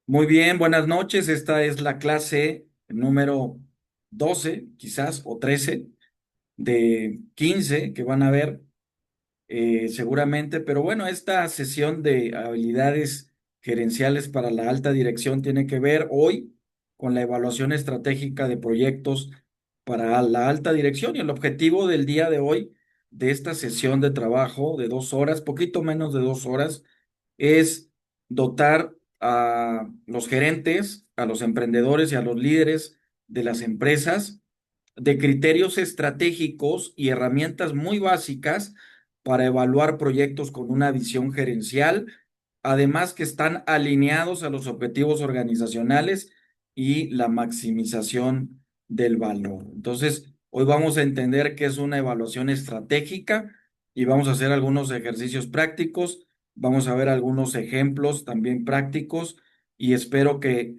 Muy bien, buenas noches. Esta es la clase número 12, quizás, o 13 de 15 que van a ver seguramente. Pero bueno, esta sesión de habilidades gerenciales para la alta dirección tiene que ver hoy con la evaluación estratégica de proyectos para la alta dirección. Y el objetivo del día de hoy, de esta sesión de trabajo de 2 horas, poquito menos de 2 horas, es dotar a los gerentes, a los emprendedores y a los líderes de las empresas de criterios estratégicos y herramientas muy básicas para evaluar proyectos con una visión gerencial, además que están alineados a los objetivos organizacionales y la maximización del valor. Entonces, hoy vamos a entender qué es una evaluación estratégica y vamos a hacer algunos ejercicios prácticos. Vamos a ver algunos ejemplos también prácticos y espero que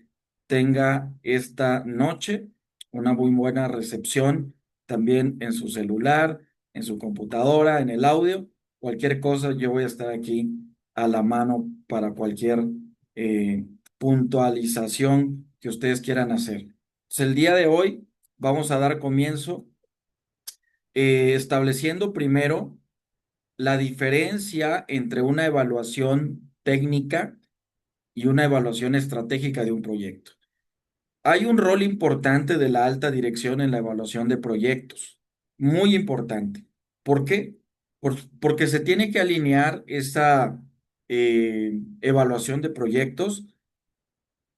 tenga esta noche una muy buena recepción también en su celular, en su computadora, en el audio. Cualquier cosa, yo voy a estar aquí a la mano para cualquier eh, puntualización que ustedes quieran hacer. Entonces, el día de hoy vamos a dar comienzo estableciendo primero la diferencia entre una evaluación técnica y una evaluación estratégica de un proyecto. Hay un rol importante de la alta dirección en la evaluación de proyectos, muy importante. ¿Por qué? Porque se tiene que alinear esa evaluación de proyectos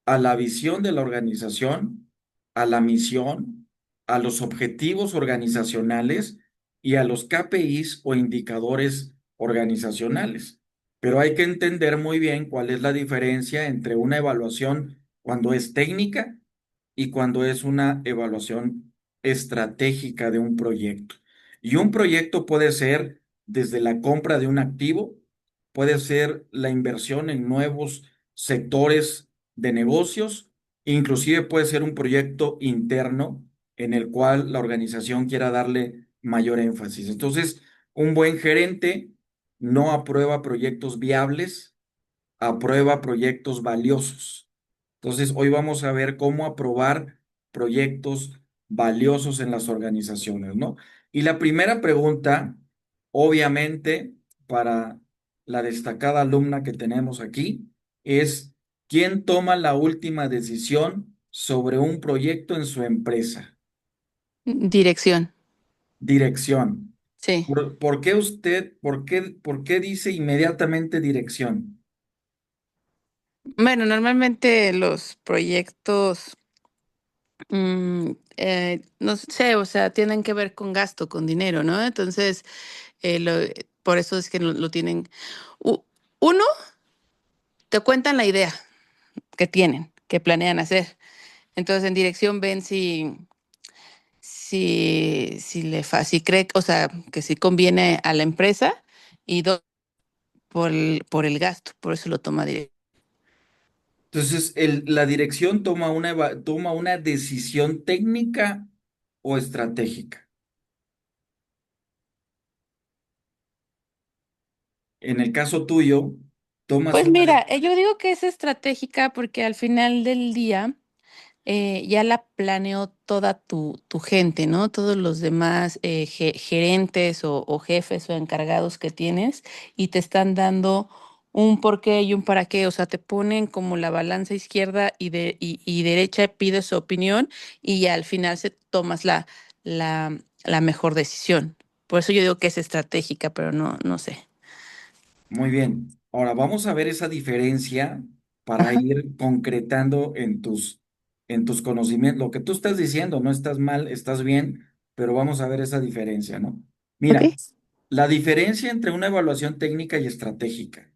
a la visión de la organización, a la misión, a los objetivos organizacionales y a los KPIs o indicadores organizacionales. Pero hay que entender muy bien cuál es la diferencia entre una evaluación cuando es técnica y cuando es una evaluación estratégica de un proyecto. Y un proyecto puede ser desde la compra de un activo, puede ser la inversión en nuevos sectores de negocios, inclusive puede ser un proyecto interno en el cual la organización quiera darle mayor énfasis. Entonces, un buen gerente no aprueba proyectos viables, aprueba proyectos valiosos. Entonces, hoy vamos a ver cómo aprobar proyectos valiosos en las organizaciones, ¿no? Y la primera pregunta, obviamente, para la destacada alumna que tenemos aquí, es, ¿quién toma la última decisión sobre un proyecto en su empresa? Dirección, Dirección. sí. ¿Por qué usted, por qué dice inmediatamente dirección? Bueno, normalmente los proyectos, no sé, o sea, tienen que ver con gasto, con dinero, ¿no? Entonces, por eso es que lo tienen. u- Uno, te cuentan la idea que tienen, que planean hacer. Entonces, en dirección ven si cree, o sea, que si conviene a la empresa y dos, por el gasto, por eso lo toma dirección. Entonces, la dirección toma toma una decisión técnica o estratégica. En el caso tuyo, tomas Pues una... mira, yo digo que es estratégica porque al final del día ya la planeó toda tu gente, ¿no? Todos los demás gerentes o jefes o encargados que tienes y te están dando un porqué y un para qué, o sea, te ponen como la balanza izquierda y derecha, pides su opinión y ya al final tomas la mejor decisión. Por eso yo digo que es estratégica, pero no sé. Muy bien. Ahora vamos a ver esa diferencia para Ajá. ir concretando en tus conocimientos. Lo que tú estás diciendo, no estás mal, estás bien, pero vamos a ver esa diferencia, ¿no? Ok. Mira, la diferencia entre una evaluación técnica y estratégica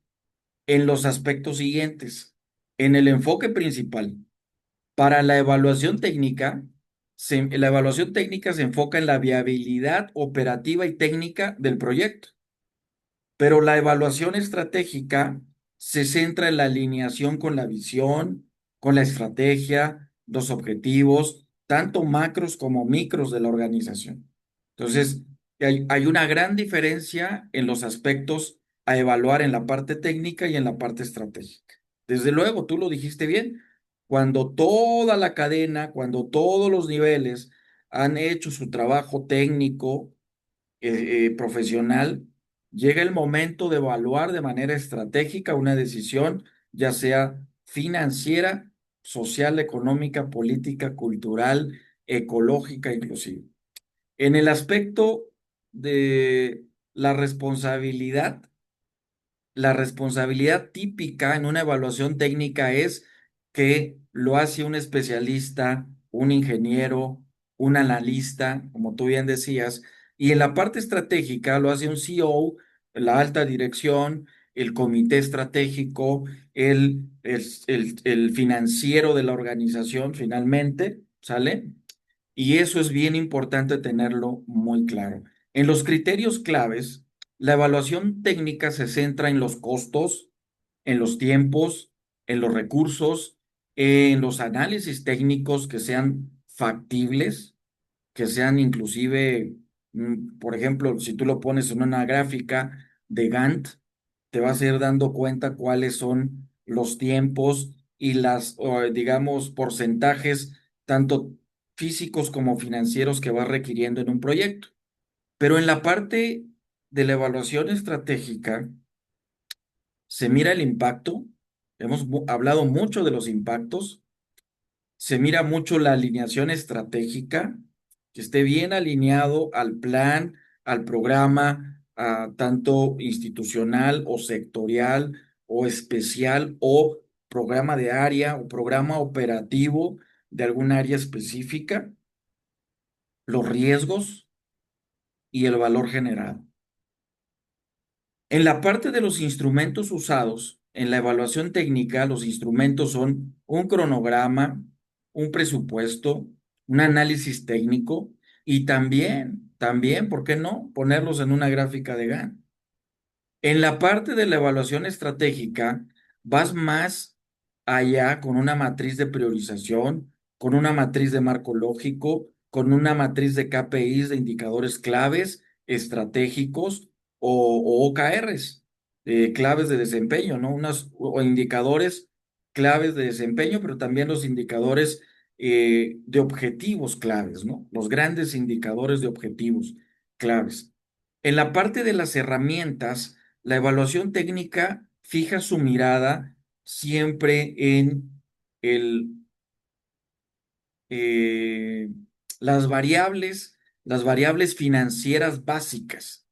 en los aspectos siguientes. En el enfoque principal. Para la evaluación técnica se enfoca en la viabilidad operativa y técnica del proyecto, pero la evaluación estratégica se centra en la alineación con la visión, con la estrategia, los objetivos, tanto macros como micros de la organización. Entonces, Hay una gran diferencia en los aspectos a evaluar en la parte técnica y en la parte estratégica. Desde luego, tú lo dijiste bien, cuando toda la cadena, cuando todos los niveles han hecho su trabajo técnico, profesional, llega el momento de evaluar de manera estratégica una decisión, ya sea financiera, social, económica, política, cultural, ecológica, inclusive. En el aspecto de la responsabilidad, la responsabilidad típica en una evaluación técnica es que lo hace un especialista, un ingeniero, un analista, como tú bien decías, y en la parte estratégica lo hace un CEO, la alta dirección, el comité estratégico, el financiero de la organización, finalmente, ¿sale? Y eso es bien importante tenerlo muy claro. En los criterios claves, la evaluación técnica se centra en los costos, en los tiempos, en los recursos, en los análisis técnicos que sean factibles, que sean inclusive, por ejemplo, si tú lo pones en una gráfica de Gantt, te vas a ir dando cuenta cuáles son los tiempos y digamos, porcentajes, tanto físicos como financieros que va requiriendo en un proyecto. Pero en la parte de la evaluación estratégica, se mira el impacto. Hemos hablado mucho de los impactos. Se mira mucho la alineación estratégica, que esté bien alineado al plan, al programa, tanto institucional o sectorial o especial o programa de área o programa operativo de algún área específica, los riesgos y el valor generado. En la parte de los instrumentos usados, en la evaluación técnica, los instrumentos son un cronograma, un presupuesto, un análisis técnico y también, ¿por qué no? Ponerlos en una gráfica de Gantt. En la parte de la evaluación estratégica, vas más allá con una matriz de priorización, con una matriz de marco lógico, con una matriz de KPIs, de indicadores claves, estratégicos o OKRs, claves de desempeño, ¿no? O indicadores claves de desempeño, pero también los indicadores de objetivos claves, ¿no? Los grandes indicadores de objetivos claves. En la parte de las herramientas, la evaluación técnica fija su mirada siempre en el, eh, las variables financieras básicas,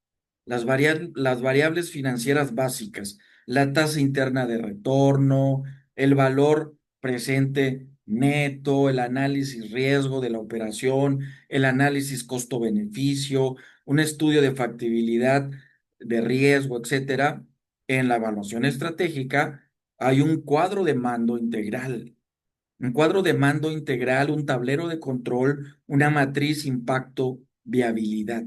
las variables financieras básicas, la tasa interna de retorno, el valor presente neto, el análisis riesgo de la operación, el análisis costo-beneficio, un estudio de factibilidad de riesgo, etcétera. En la evaluación estratégica hay un cuadro de mando integral, un tablero de control, una matriz impacto, viabilidad.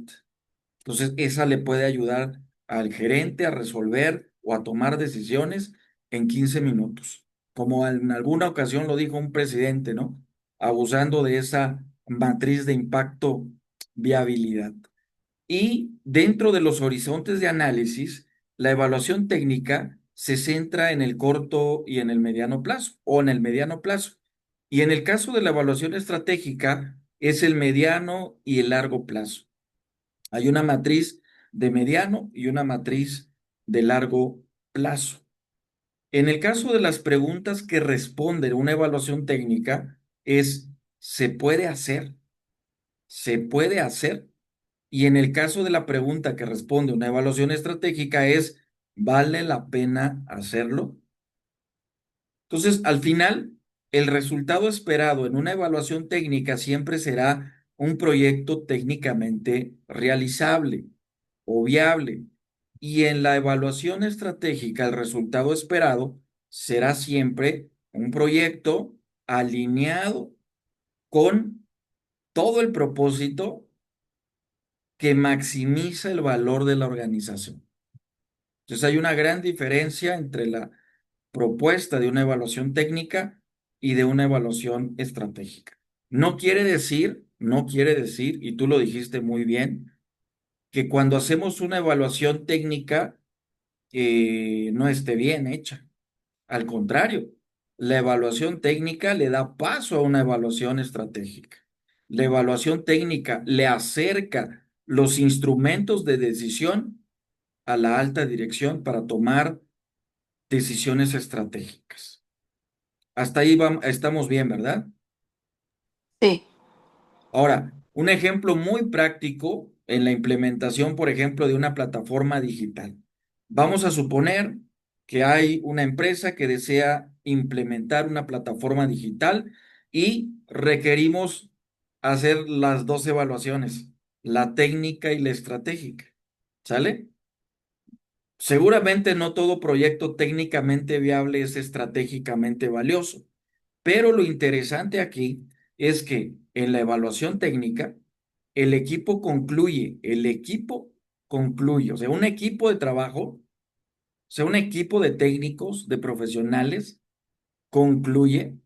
Entonces, esa le puede ayudar al gerente a resolver o a tomar decisiones en 15 minutos. Como en alguna ocasión lo dijo un presidente, ¿no? Abusando de esa matriz de impacto, viabilidad. Y dentro de los horizontes de análisis, la evaluación técnica se centra en el corto y en el mediano plazo, o en el mediano plazo. Y en el caso de la evaluación estratégica, es el mediano y el largo plazo. Hay una matriz de mediano y una matriz de largo plazo. En el caso de las preguntas que responden una evaluación técnica, es, ¿se puede hacer? ¿Se puede hacer? Y en el caso de la pregunta que responde una evaluación estratégica es, ¿vale la pena hacerlo? Entonces, al final, el resultado esperado en una evaluación técnica siempre será un proyecto técnicamente realizable o viable. Y en la evaluación estratégica, el resultado esperado será siempre un proyecto alineado con todo el propósito que maximiza el valor de la organización. Entonces hay una gran diferencia entre la propuesta de una evaluación técnica y de una evaluación estratégica. No quiere decir, y tú lo dijiste muy bien, que cuando hacemos una evaluación técnica no esté bien hecha. Al contrario, la evaluación técnica le da paso a una evaluación estratégica. La evaluación técnica le acerca los instrumentos de decisión a la alta dirección para tomar decisiones estratégicas. Hasta ahí estamos bien, ¿verdad? Sí, Ahora, un ejemplo muy práctico en la implementación, por ejemplo, de una plataforma digital. Vamos a suponer que hay una empresa que desea implementar una plataforma digital y requerimos hacer las dos evaluaciones, la técnica y la estratégica. ¿Sale? Seguramente no todo proyecto técnicamente viable es estratégicamente valioso. Pero lo interesante aquí es que en la evaluación técnica, el equipo concluye, o sea, un equipo de trabajo, o sea, un equipo de técnicos, de profesionales, concluye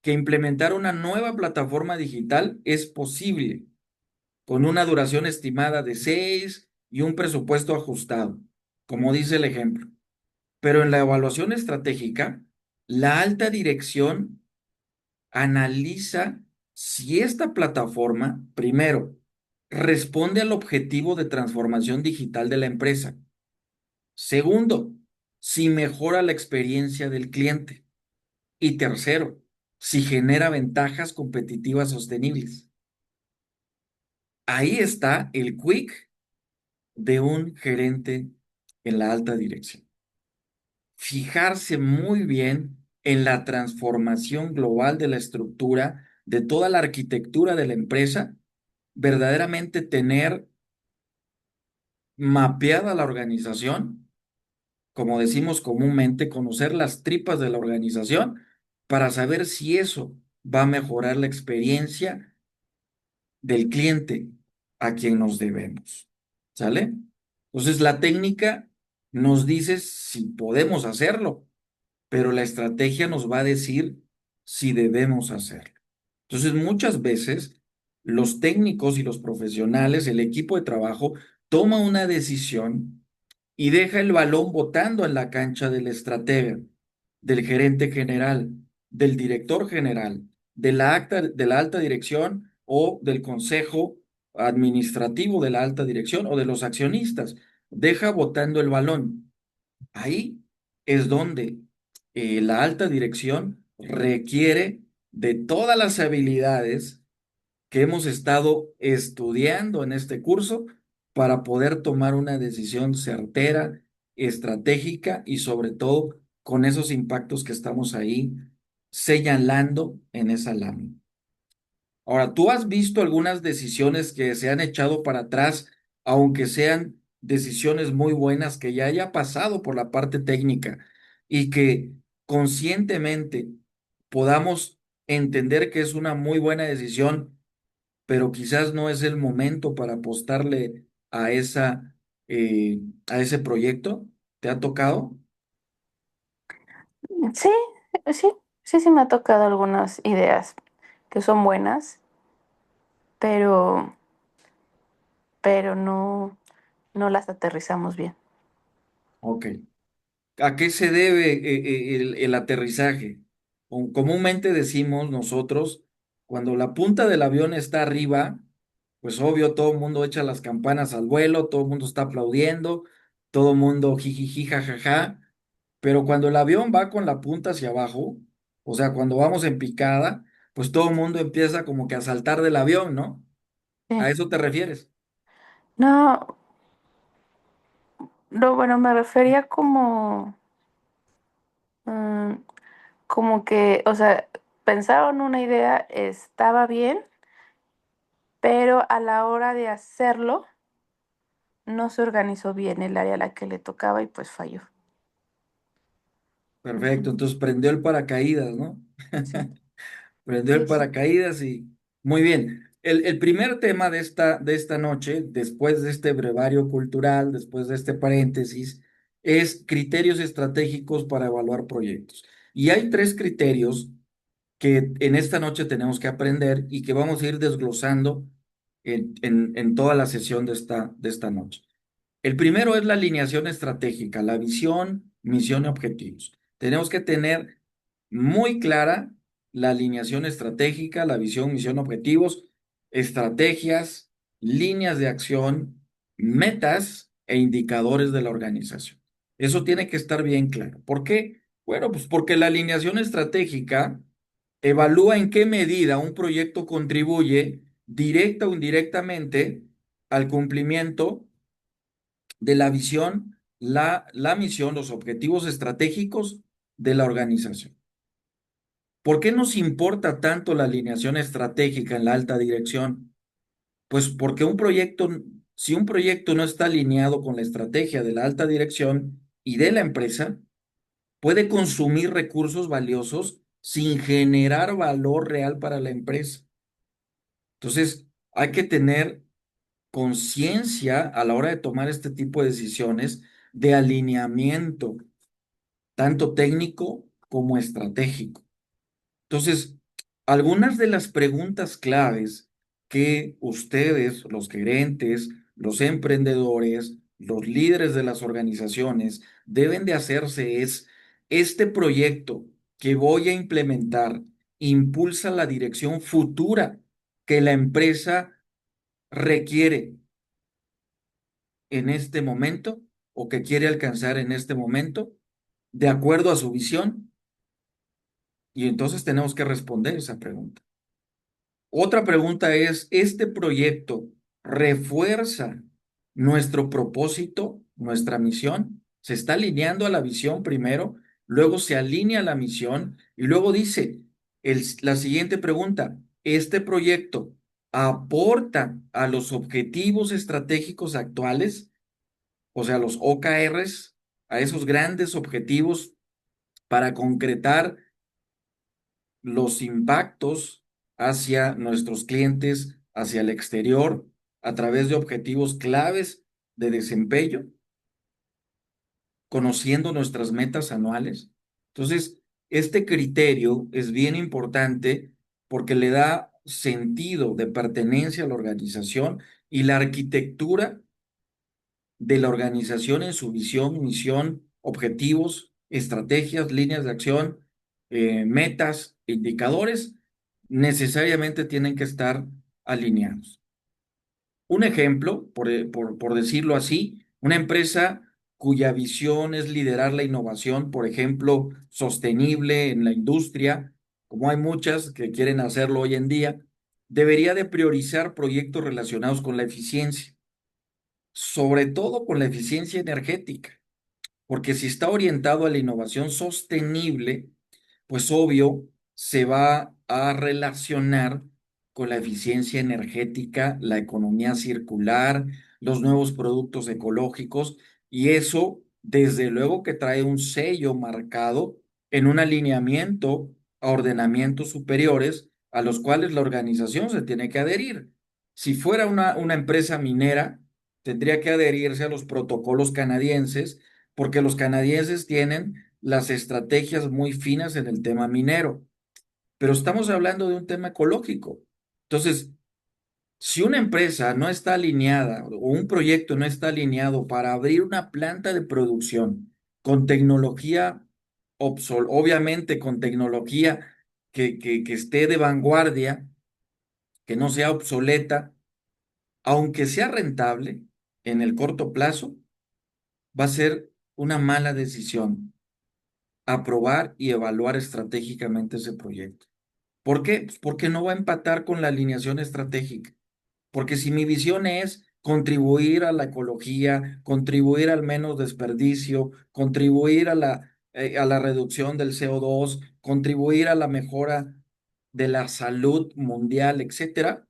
que implementar una nueva plataforma digital es posible con una duración estimada de 6 y un presupuesto ajustado, como dice el ejemplo. Pero en la evaluación estratégica, la alta dirección analiza si esta plataforma, primero, responde al objetivo de transformación digital de la empresa. Segundo, si mejora la experiencia del cliente. Y tercero, si genera ventajas competitivas sostenibles. Ahí está el quick de un gerente en la alta dirección. Fijarse muy bien en la transformación global de la estructura, de toda la arquitectura de la empresa, verdaderamente tener mapeada la organización, como decimos comúnmente, conocer las tripas de la organización para saber si eso va a mejorar la experiencia del cliente a quien nos debemos. ¿Sale? Entonces, la técnica nos dice si podemos hacerlo, pero la estrategia nos va a decir si debemos hacerlo. Entonces, muchas veces los técnicos y los profesionales, el equipo de trabajo, toma una decisión y deja el balón botando en la cancha del estratega, del gerente general, del director general, de la alta dirección o del consejo administrativo de la alta dirección o de los accionistas. Deja botando el balón. Ahí es donde la alta dirección requiere de todas las habilidades que hemos estado estudiando en este curso para poder tomar una decisión certera, estratégica y sobre todo con esos impactos que estamos ahí señalando en esa lámina. Ahora, ¿tú has visto algunas decisiones que se han echado para atrás, aunque sean decisiones muy buenas, que ya haya pasado por la parte técnica y que conscientemente podamos entender que es una muy buena decisión, pero quizás no es el momento para apostarle a eh, a ese proyecto? ¿Te ha tocado? sí, sí me ha tocado algunas ideas que son buenas, pero, pero no las aterrizamos bien. Ok. ¿A qué se debe el aterrizaje? Comúnmente decimos nosotros, cuando la punta del avión está arriba, pues obvio, todo el mundo echa las campanas al vuelo, todo el mundo está aplaudiendo, todo el mundo jijiji, jajaja, pero cuando el avión va con la punta hacia abajo, o sea, cuando vamos en picada, pues todo el mundo empieza como que a saltar del avión, ¿no? ¿A Sí. eso te refieres? No, no, bueno, me refería mm, como que, o sea, pensaron una idea, estaba bien, pero a la hora de hacerlo, no se organizó bien el área a la que le tocaba y pues falló. Perfecto, Ujú. entonces prendió el paracaídas, ¿no? Sí, Prendió el sí, sí. paracaídas y muy bien. El primer tema de esta noche, después de este brevario cultural, después de este paréntesis, es criterios estratégicos para evaluar proyectos. Y hay tres criterios que en esta noche tenemos que aprender y que vamos a ir desglosando en toda la sesión de esta noche. El primero es la alineación estratégica, la visión, misión y objetivos. Tenemos que tener muy clara la alineación estratégica, la visión, misión, objetivos, estrategias, líneas de acción, metas e indicadores de la organización. Eso tiene que estar bien claro. ¿Por qué? Bueno, pues porque la alineación estratégica evalúa en qué medida un proyecto contribuye directa o indirectamente al cumplimiento de la visión, la misión, los objetivos estratégicos de la organización. ¿Por qué nos importa tanto la alineación estratégica en la alta dirección? Pues porque si un proyecto no está alineado con la estrategia de la alta dirección y de la empresa, puede consumir recursos valiosos sin generar valor real para la empresa. Entonces, hay que tener conciencia a la hora de tomar este tipo de decisiones de alineamiento, tanto técnico como estratégico. Entonces, algunas de las preguntas claves que ustedes, los gerentes, los emprendedores, los líderes de las organizaciones deben de hacerse es, ¿este proyecto que voy a implementar impulsa la dirección futura que la empresa requiere en este momento o que quiere alcanzar en este momento, de acuerdo a su visión? Y entonces tenemos que responder esa pregunta. Otra pregunta es, ¿este proyecto refuerza nuestro propósito, nuestra misión? Se está alineando a la visión primero, luego se alinea a la misión y luego dice la siguiente pregunta, ¿este proyecto aporta a los objetivos estratégicos actuales? O sea, los OKRs, a esos grandes objetivos para concretar los impactos hacia nuestros clientes, hacia el exterior, a través de objetivos claves de desempeño, conociendo nuestras metas anuales. Entonces, este criterio es bien importante porque le da sentido de pertenencia a la organización y la arquitectura de la organización en su visión, misión, objetivos, estrategias, líneas de acción, metas, indicadores, necesariamente tienen que estar alineados. Un ejemplo, por decirlo así, una empresa cuya visión es liderar la innovación, por ejemplo, sostenible en la industria, como hay muchas que quieren hacerlo hoy en día, debería de priorizar proyectos relacionados con la eficiencia, sobre todo con la eficiencia energética, porque si está orientado a la innovación sostenible, pues obvio se va a relacionar con la eficiencia energética, la economía circular, los nuevos productos ecológicos, y eso desde luego que trae un sello marcado en un alineamiento a ordenamientos superiores a los cuales la organización se tiene que adherir. Si fuera una empresa minera, tendría que adherirse a los protocolos canadienses, porque los canadienses tienen las estrategias muy finas en el tema minero, pero estamos hablando de un tema ecológico. Entonces, si una empresa no está alineada o un proyecto no está alineado para abrir una planta de producción con tecnología obviamente con tecnología que esté de vanguardia, que no sea obsoleta, aunque sea rentable en el corto plazo, va a ser una mala decisión aprobar y evaluar estratégicamente ese proyecto. ¿Por qué? Pues porque no va a empatar con la alineación estratégica. Porque si mi visión es contribuir a la ecología, contribuir al menos desperdicio, contribuir a la reducción del CO2, contribuir a la mejora de la salud mundial, etcétera,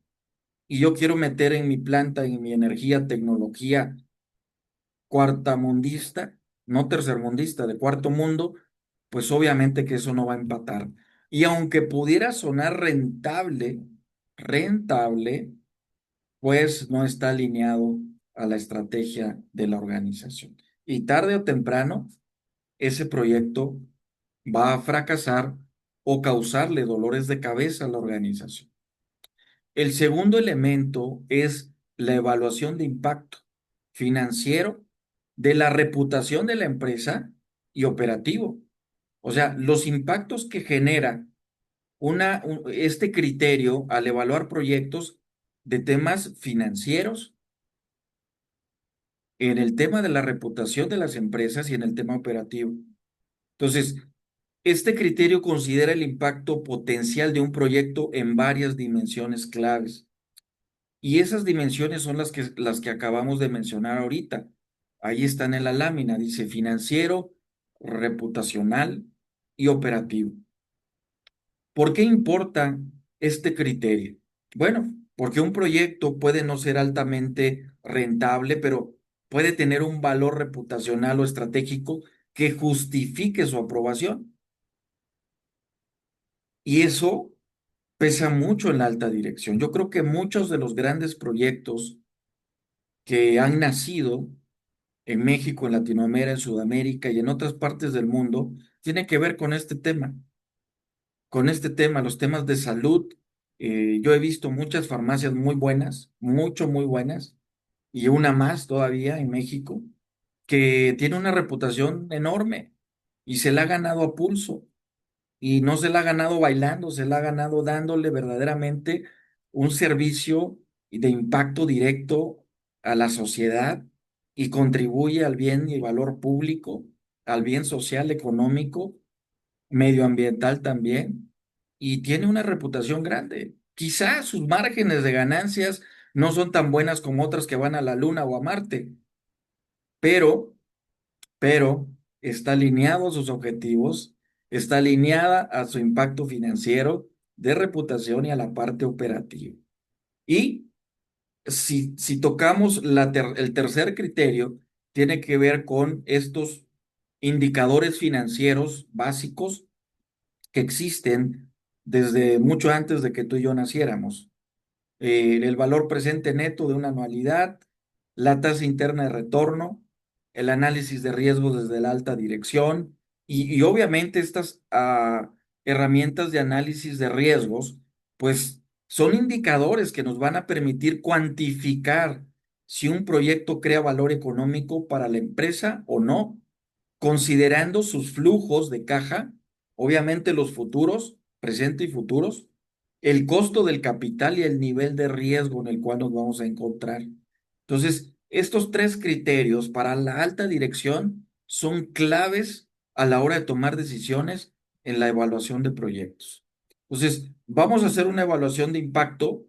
y yo quiero meter en mi planta, en mi energía, tecnología cuartamundista, no tercermundista, de cuarto mundo, pues obviamente que eso no va a empatar. Y aunque pudiera sonar rentable, pues no está alineado a la estrategia de la organización. Y tarde o temprano, ese proyecto va a fracasar o causarle dolores de cabeza a la organización. El segundo elemento es la evaluación de impacto financiero, de la reputación de la empresa y operativo. O sea, los impactos que genera este criterio al evaluar proyectos de temas financieros, en el tema de la reputación de las empresas y en el tema operativo. Entonces, este criterio considera el impacto potencial de un proyecto en varias dimensiones claves. Y esas dimensiones son las que acabamos de mencionar ahorita. Ahí están en la lámina, dice financiero, reputacional y operativo. ¿Por qué importa este criterio? Bueno, porque un proyecto puede no ser altamente rentable, pero puede tener un valor reputacional o estratégico que justifique su aprobación. Y eso pesa mucho en la alta dirección. Yo creo que muchos de los grandes proyectos que han nacido en México, en Latinoamérica, en Sudamérica y en otras partes del mundo tienen que ver con este tema, los temas de salud. Yo he visto muchas farmacias muy buenas, muy buenas, y una más todavía en México, que tiene una reputación enorme y se la ha ganado a pulso. Y no se la ha ganado bailando, se la ha ganado dándole verdaderamente un servicio de impacto directo a la sociedad y contribuye al bien y valor público, al bien social, económico, medioambiental también, y tiene una reputación grande. Quizás sus márgenes de ganancias no son tan buenas como otras que van a la Luna o a Marte, pero pero está alineado a sus objetivos, está alineada a su impacto financiero, de reputación y a la parte operativa. Y si tocamos el tercer criterio, tiene que ver con estos indicadores financieros básicos que existen desde mucho antes de que tú y yo naciéramos. El valor presente neto de una anualidad, la tasa interna de retorno, el análisis de riesgos desde la alta dirección y obviamente estas herramientas de análisis de riesgos, pues son indicadores que nos van a permitir cuantificar si un proyecto crea valor económico para la empresa o no, considerando sus flujos de caja, obviamente los futuros, presente y futuros, el costo del capital y el nivel de riesgo en el cual nos vamos a encontrar. Entonces, estos tres criterios para la alta dirección son claves a la hora de tomar decisiones en la evaluación de proyectos. Entonces, vamos a hacer una evaluación de impacto.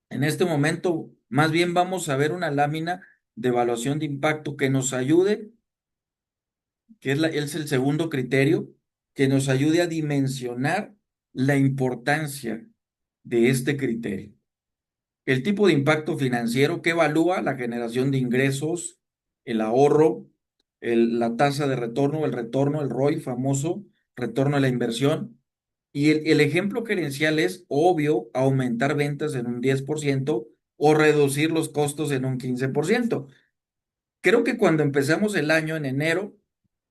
En este momento, más bien vamos a ver una lámina de evaluación de impacto que nos ayude, es el segundo criterio, que nos ayude a dimensionar la importancia de este criterio. El tipo de impacto financiero que evalúa la generación de ingresos, el ahorro, la tasa de retorno, el ROI famoso, retorno a la inversión. Y el ejemplo gerencial es obvio aumentar ventas en un 10% o reducir los costos en un 15%. Creo que cuando empezamos el año en enero,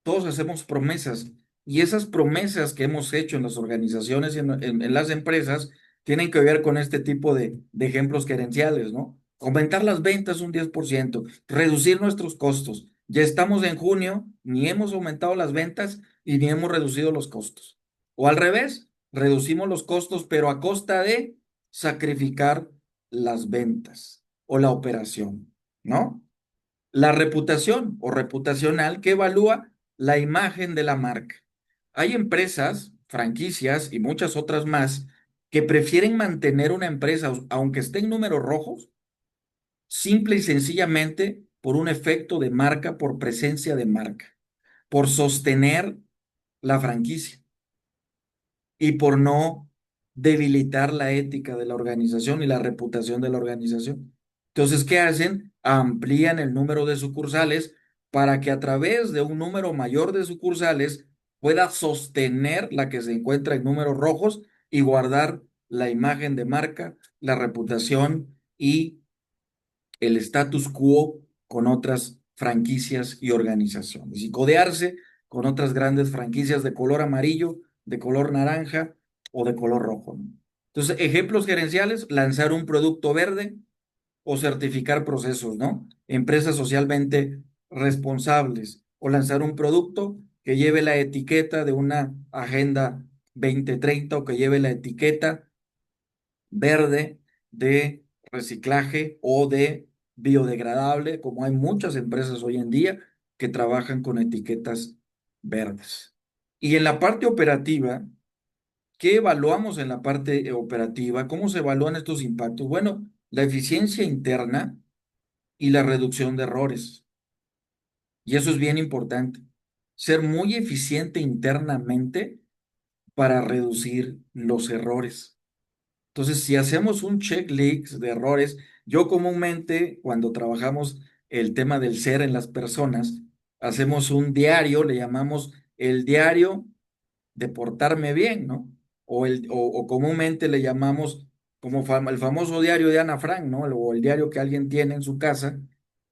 todos hacemos promesas y esas promesas que hemos hecho en las organizaciones y en las empresas tienen que ver con este tipo de ejemplos gerenciales, ¿no? Aumentar las ventas un 10%, reducir nuestros costos. Ya estamos en junio, ni hemos aumentado las ventas y ni hemos reducido los costos. O al revés, reducimos los costos, pero a costa de sacrificar las ventas o la operación, ¿no? La reputación o reputacional que evalúa la imagen de la marca. Hay empresas, franquicias y muchas otras más que prefieren mantener una empresa, aunque esté en números rojos, simple y sencillamente por un efecto de marca, por presencia de marca, por sostener la franquicia y por no debilitar la ética de la organización y la reputación de la organización. Entonces, ¿qué hacen? Amplían el número de sucursales para que a través de un número mayor de sucursales pueda sostener la que se encuentra en números rojos y guardar la imagen de marca, la reputación y el status quo con otras franquicias y organizaciones y codearse con otras grandes franquicias de color amarillo, de color naranja o de color rojo, ¿no? Entonces, ejemplos gerenciales, lanzar un producto verde o certificar procesos, ¿no? Empresas socialmente responsables o lanzar un producto que lleve la etiqueta de una Agenda 2030 o que lleve la etiqueta verde de reciclaje o de biodegradable, como hay muchas empresas hoy en día que trabajan con etiquetas verdes. Y en la parte operativa, ¿qué evaluamos en la parte operativa? ¿Cómo se evalúan estos impactos? Bueno, la eficiencia interna y la reducción de errores. Y eso es bien importante. Ser muy eficiente internamente para reducir los errores. Entonces, si hacemos un checklist de errores, yo comúnmente cuando trabajamos el tema del ser en las personas, hacemos un diario, le llamamos el diario de portarme bien, ¿no? O comúnmente le llamamos como el famoso diario de Ana Frank, ¿no? O el diario que alguien tiene en su casa,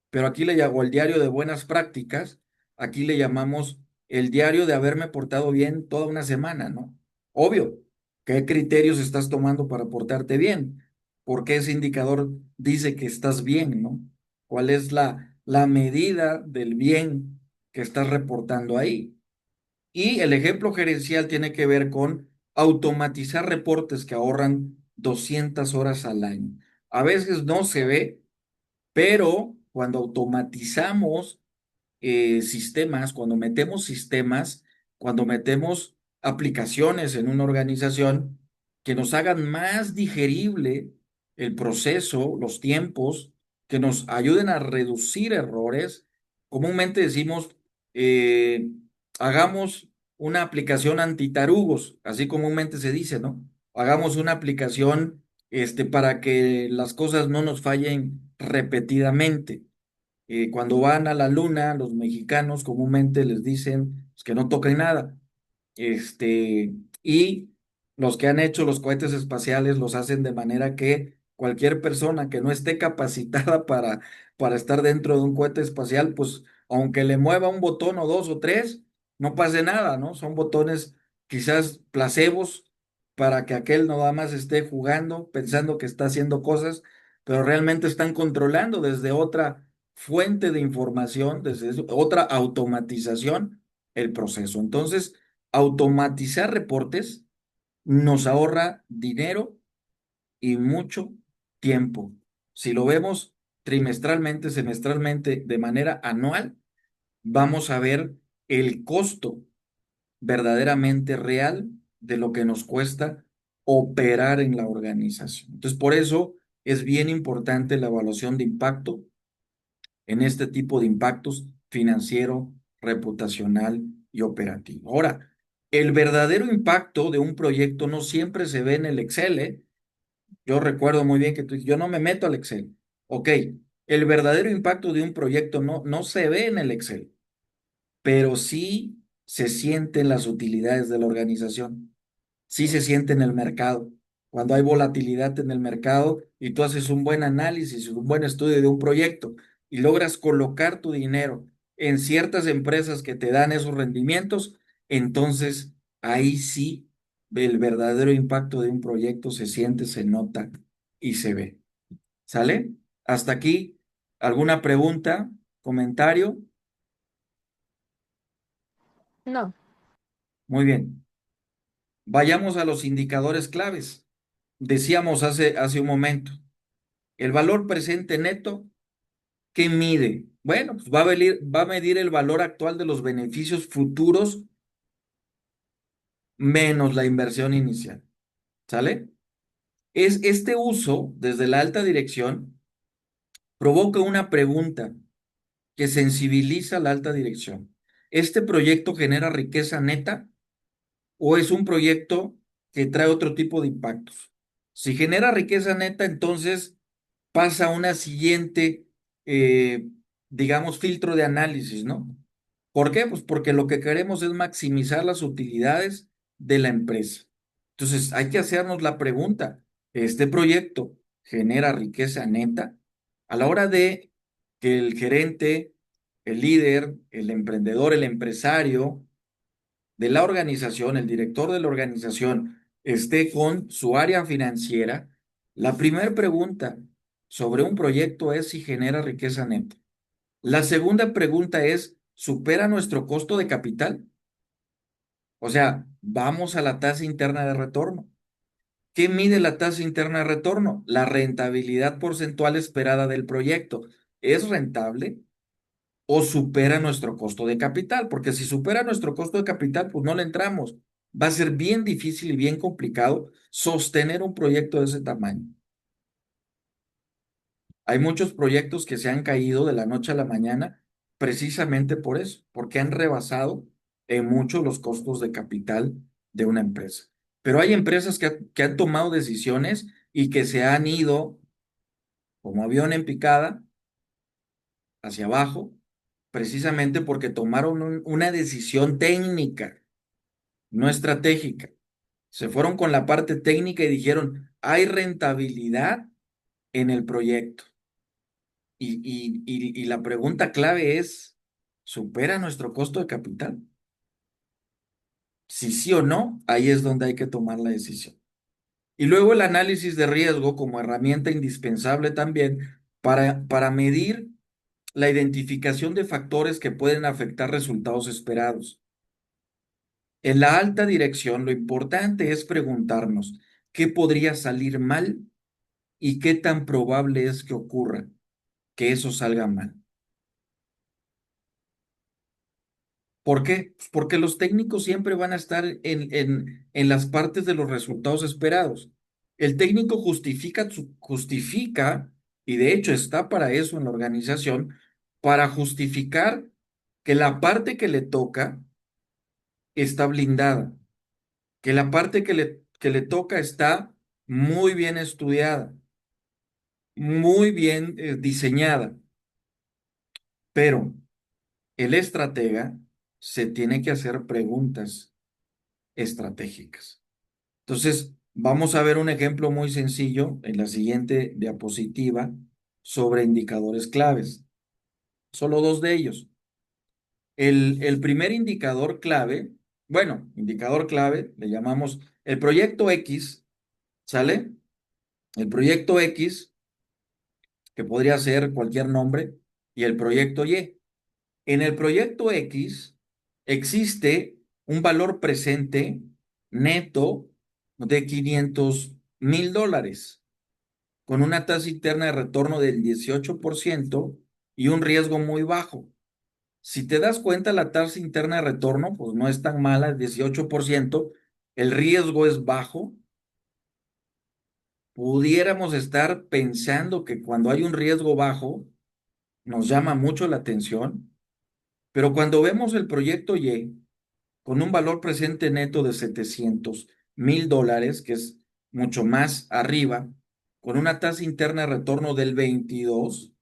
pero aquí le llamo el diario de buenas prácticas, aquí le llamamos el diario de haberme portado bien toda una semana, ¿no? Obvio, ¿qué criterios estás tomando para portarte bien? ¿Por qué ese indicador dice que estás bien, ¿no? ¿Cuál es la medida del bien que estás reportando ahí? Y el ejemplo gerencial tiene que ver con automatizar reportes que ahorran 200 horas al año. A veces no se ve, pero cuando automatizamos sistemas, cuando metemos sistemas, cuando metemos aplicaciones en una organización que nos hagan más digerible el proceso, los tiempos, que nos ayuden a reducir errores. Comúnmente decimos, eh, hagamos una aplicación antitarugos, así comúnmente se dice, ¿no? Hagamos una aplicación para que las cosas no nos fallen repetidamente. Cuando van a la luna, los mexicanos comúnmente les dicen pues, que no toquen nada. Este, y los que han hecho los cohetes espaciales los hacen de manera que cualquier persona que no esté capacitada para estar dentro de un cohete espacial, pues aunque le mueva un botón o dos o tres, no pase nada, ¿no? Son botones quizás placebos para que aquel nada más esté jugando, pensando que está haciendo cosas, pero realmente están controlando desde otra fuente de información, desde otra automatización el proceso. Entonces, automatizar reportes nos ahorra dinero y mucho tiempo. Si lo vemos trimestralmente, semestralmente, de manera anual, vamos a ver el costo verdaderamente real de lo que nos cuesta operar en la organización. Entonces, por eso es bien importante la evaluación de impacto en este tipo de impactos financiero, reputacional y operativo. Ahora, el verdadero impacto de un proyecto no siempre se ve en el Excel, ¿eh? Yo recuerdo muy bien que tú dices, yo no me meto al Excel. Ok, el verdadero impacto de un proyecto no se ve en el Excel, pero sí se sienten las utilidades de la organización, sí se siente en el mercado. Cuando hay volatilidad en el mercado y tú haces un buen análisis, un buen estudio de un proyecto y logras colocar tu dinero en ciertas empresas que te dan esos rendimientos, entonces ahí sí el verdadero impacto de un proyecto se siente, se nota y se ve. ¿Sale? Hasta aquí, ¿alguna pregunta, comentario? No. Muy bien. Vayamos a los indicadores claves. Decíamos hace un momento, el valor presente neto, ¿qué mide? Bueno, pues va a medir el valor actual de los beneficios futuros menos la inversión inicial. ¿Sale? Es este uso desde la alta dirección provoca una pregunta que sensibiliza a la alta dirección. ¿Este proyecto genera riqueza neta o es un proyecto que trae otro tipo de impactos? Si genera riqueza neta, entonces pasa a una siguiente, eh, digamos, filtro de análisis, ¿no? ¿Por qué? Pues porque lo que queremos es maximizar las utilidades de la empresa. Entonces, hay que hacernos la pregunta, ¿este proyecto genera riqueza neta? A la hora de que el gerente, el líder, el emprendedor, el empresario de la organización, el director de la organización, esté con su área financiera, la primera pregunta sobre un proyecto es si genera riqueza neta. La segunda pregunta es, ¿supera nuestro costo de capital? O sea, vamos a la tasa interna de retorno. ¿Qué mide la tasa interna de retorno? La rentabilidad porcentual esperada del proyecto. ¿Es rentable o supera nuestro costo de capital? Porque si supera nuestro costo de capital, pues no le entramos. Va a ser bien difícil y bien complicado sostener un proyecto de ese tamaño. Hay muchos proyectos que se han caído de la noche a la mañana precisamente por eso, porque han rebasado en mucho los costos de capital de una empresa. Pero hay empresas que han tomado decisiones y que se han ido como avión en picada hacia abajo, precisamente porque tomaron una decisión técnica, no estratégica. Se fueron con la parte técnica y dijeron, hay rentabilidad en el proyecto. Y la pregunta clave es, ¿supera nuestro costo de capital? Si sí o no, ahí es donde hay que tomar la decisión. Y luego el análisis de riesgo como herramienta indispensable también para medir la identificación de factores que pueden afectar resultados esperados. En la alta dirección, lo importante es preguntarnos qué podría salir mal y qué tan probable es que ocurra que eso salga mal. ¿Por qué? Pues porque los técnicos siempre van a estar en las partes de los resultados esperados. El técnico justifica, y de hecho está para eso en la organización, para justificar que la parte que le toca está blindada, que la parte que le toca está muy bien estudiada, muy bien diseñada, pero el estratega se tiene que hacer preguntas estratégicas. Entonces, vamos a ver un ejemplo muy sencillo en la siguiente diapositiva sobre indicadores claves. Solo dos de ellos. El primer indicador clave, bueno, indicador clave, le llamamos el proyecto X, ¿sale? El proyecto X, que podría ser cualquier nombre, y el proyecto Y. En el proyecto X existe un valor presente neto de $500,000 con una tasa interna de retorno del 18% y un riesgo muy bajo. Si te das cuenta, la tasa interna de retorno pues no es tan mala, el 18%, el riesgo es bajo. Pudiéramos estar pensando que cuando hay un riesgo bajo nos llama mucho la atención, pero cuando vemos el proyecto Y, con un valor presente neto de $700,000, que es mucho más arriba, con una tasa interna de retorno del 22,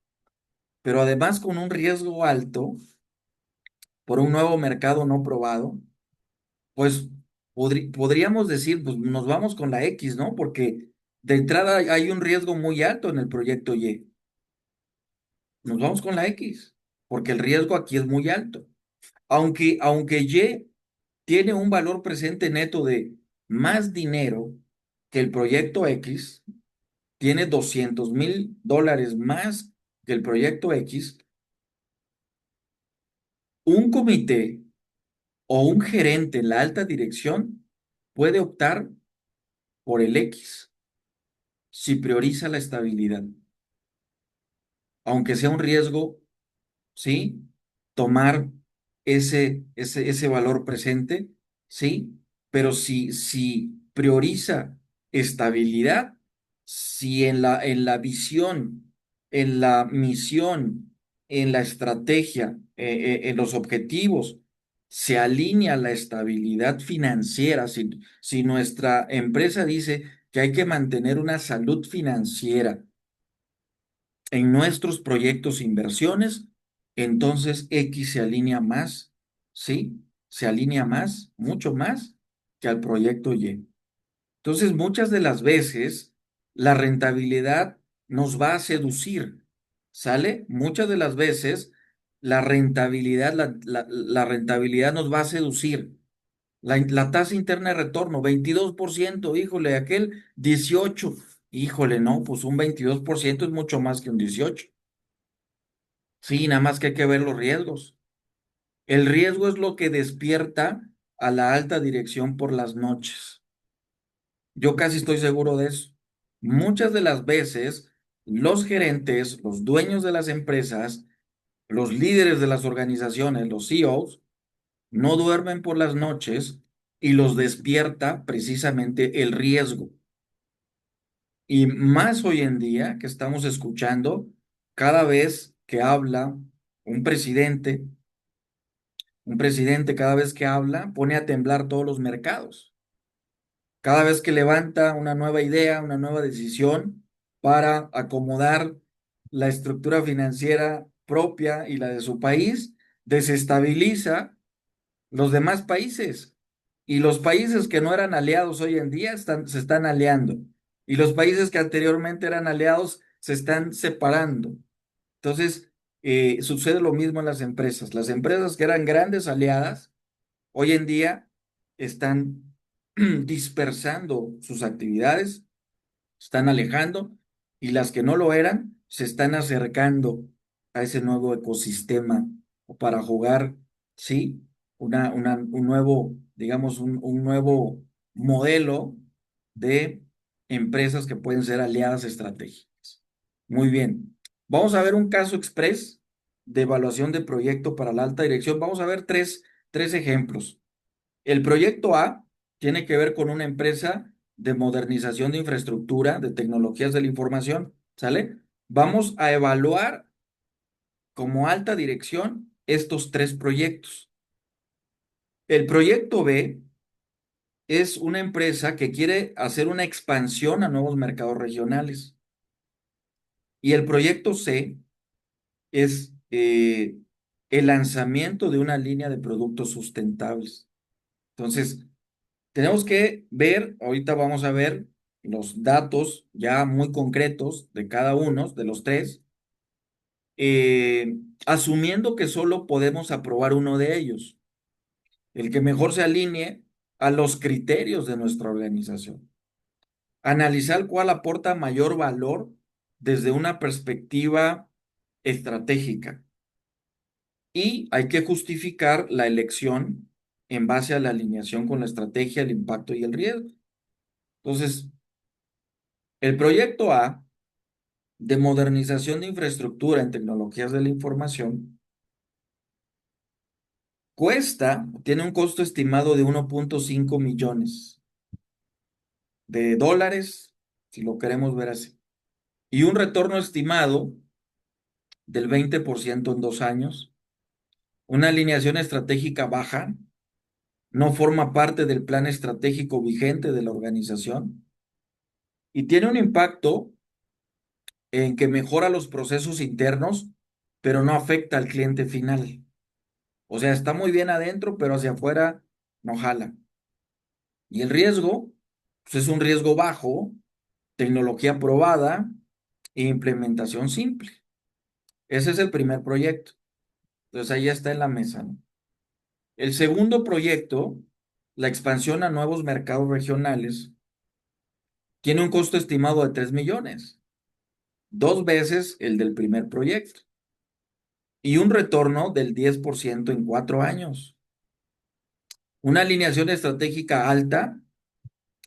pero además con un riesgo alto por un nuevo mercado no probado, pues podríamos decir, pues nos vamos con la X, ¿no? Porque de entrada hay un riesgo muy alto en el proyecto Y. Nos vamos con la X, porque el riesgo aquí es muy alto. Aunque Y tiene un valor presente neto de más dinero que el proyecto X, tiene $200,000 más que el proyecto X, un comité o un gerente en la alta dirección puede optar por el X si prioriza la estabilidad, aunque sea un riesgo, ¿sí? Tomar ese valor presente, ¿sí? Pero si prioriza estabilidad, si en la visión, en la misión, en la estrategia, en los objetivos, se alinea la estabilidad financiera, si nuestra empresa dice que hay que mantener una salud financiera, en nuestros proyectos e inversiones, entonces X se alinea más, ¿sí? Se alinea más, mucho más que al proyecto Y. Entonces, muchas de las veces la rentabilidad nos va a seducir, ¿sale? Muchas de las veces la rentabilidad nos va a seducir. La tasa interna de retorno, 22%, híjole, aquel 18%. Híjole, no, pues un 22% es mucho más que un 18%. Sí, nada más que hay que ver los riesgos. El riesgo es lo que despierta a la alta dirección por las noches. Yo casi estoy seguro de eso. Muchas de las veces, los gerentes, los dueños de las empresas, los líderes de las organizaciones, los CEOs, no duermen por las noches y los despierta precisamente el riesgo. Y más hoy en día que estamos escuchando, cada vez que habla un presidente, un presidente cada vez que habla pone a temblar todos los mercados. Cada vez que levanta una nueva idea, una nueva decisión para acomodar la estructura financiera propia y la de su país, desestabiliza los demás países. Y los países que no eran aliados hoy en día se están aliando. Y los países que anteriormente eran aliados se están separando. Entonces, sucede lo mismo en las empresas. Las empresas que eran grandes aliadas, hoy en día están dispersando sus actividades, están alejando, y las que no lo eran se están acercando a ese nuevo ecosistema o para jugar, ¿sí? Un nuevo, digamos, un nuevo modelo de empresas que pueden ser aliadas estratégicas. Muy bien. Vamos a ver un caso express de evaluación de proyecto para la alta dirección. Vamos a ver tres ejemplos. El proyecto A tiene que ver con una empresa de modernización de infraestructura, de tecnologías de la información, ¿sale? Vamos a evaluar como alta dirección estos tres proyectos. El proyecto B es una empresa que quiere hacer una expansión a nuevos mercados regionales. Y el proyecto C es el lanzamiento de una línea de productos sustentables. Entonces, tenemos que ver, ahorita vamos a ver los datos ya muy concretos de cada uno de los tres, asumiendo que solo podemos aprobar uno de ellos, el que mejor se alinee a los criterios de nuestra organización. Analizar cuál aporta mayor valor desde una perspectiva estratégica. Y hay que justificar la elección en base a la alineación con la estrategia, el impacto y el riesgo. Entonces, el proyecto A de modernización de infraestructura en tecnologías de la información tiene un costo estimado de 1.5 millones de dólares, si lo queremos ver así, y un retorno estimado del 20% en 2 años, una alineación estratégica baja, no forma parte del plan estratégico vigente de la organización y tiene un impacto en que mejora los procesos internos, pero no afecta al cliente final. O sea, está muy bien adentro, pero hacia afuera no jala. Y el riesgo, pues es un riesgo bajo, tecnología probada e implementación simple. Ese es el primer proyecto. Entonces ahí ya está en la mesa, ¿no? El segundo proyecto, la expansión a nuevos mercados regionales, tiene un costo estimado de 3 millones, 2 veces el del primer proyecto, y un retorno del 10% en 4 años. Una alineación estratégica alta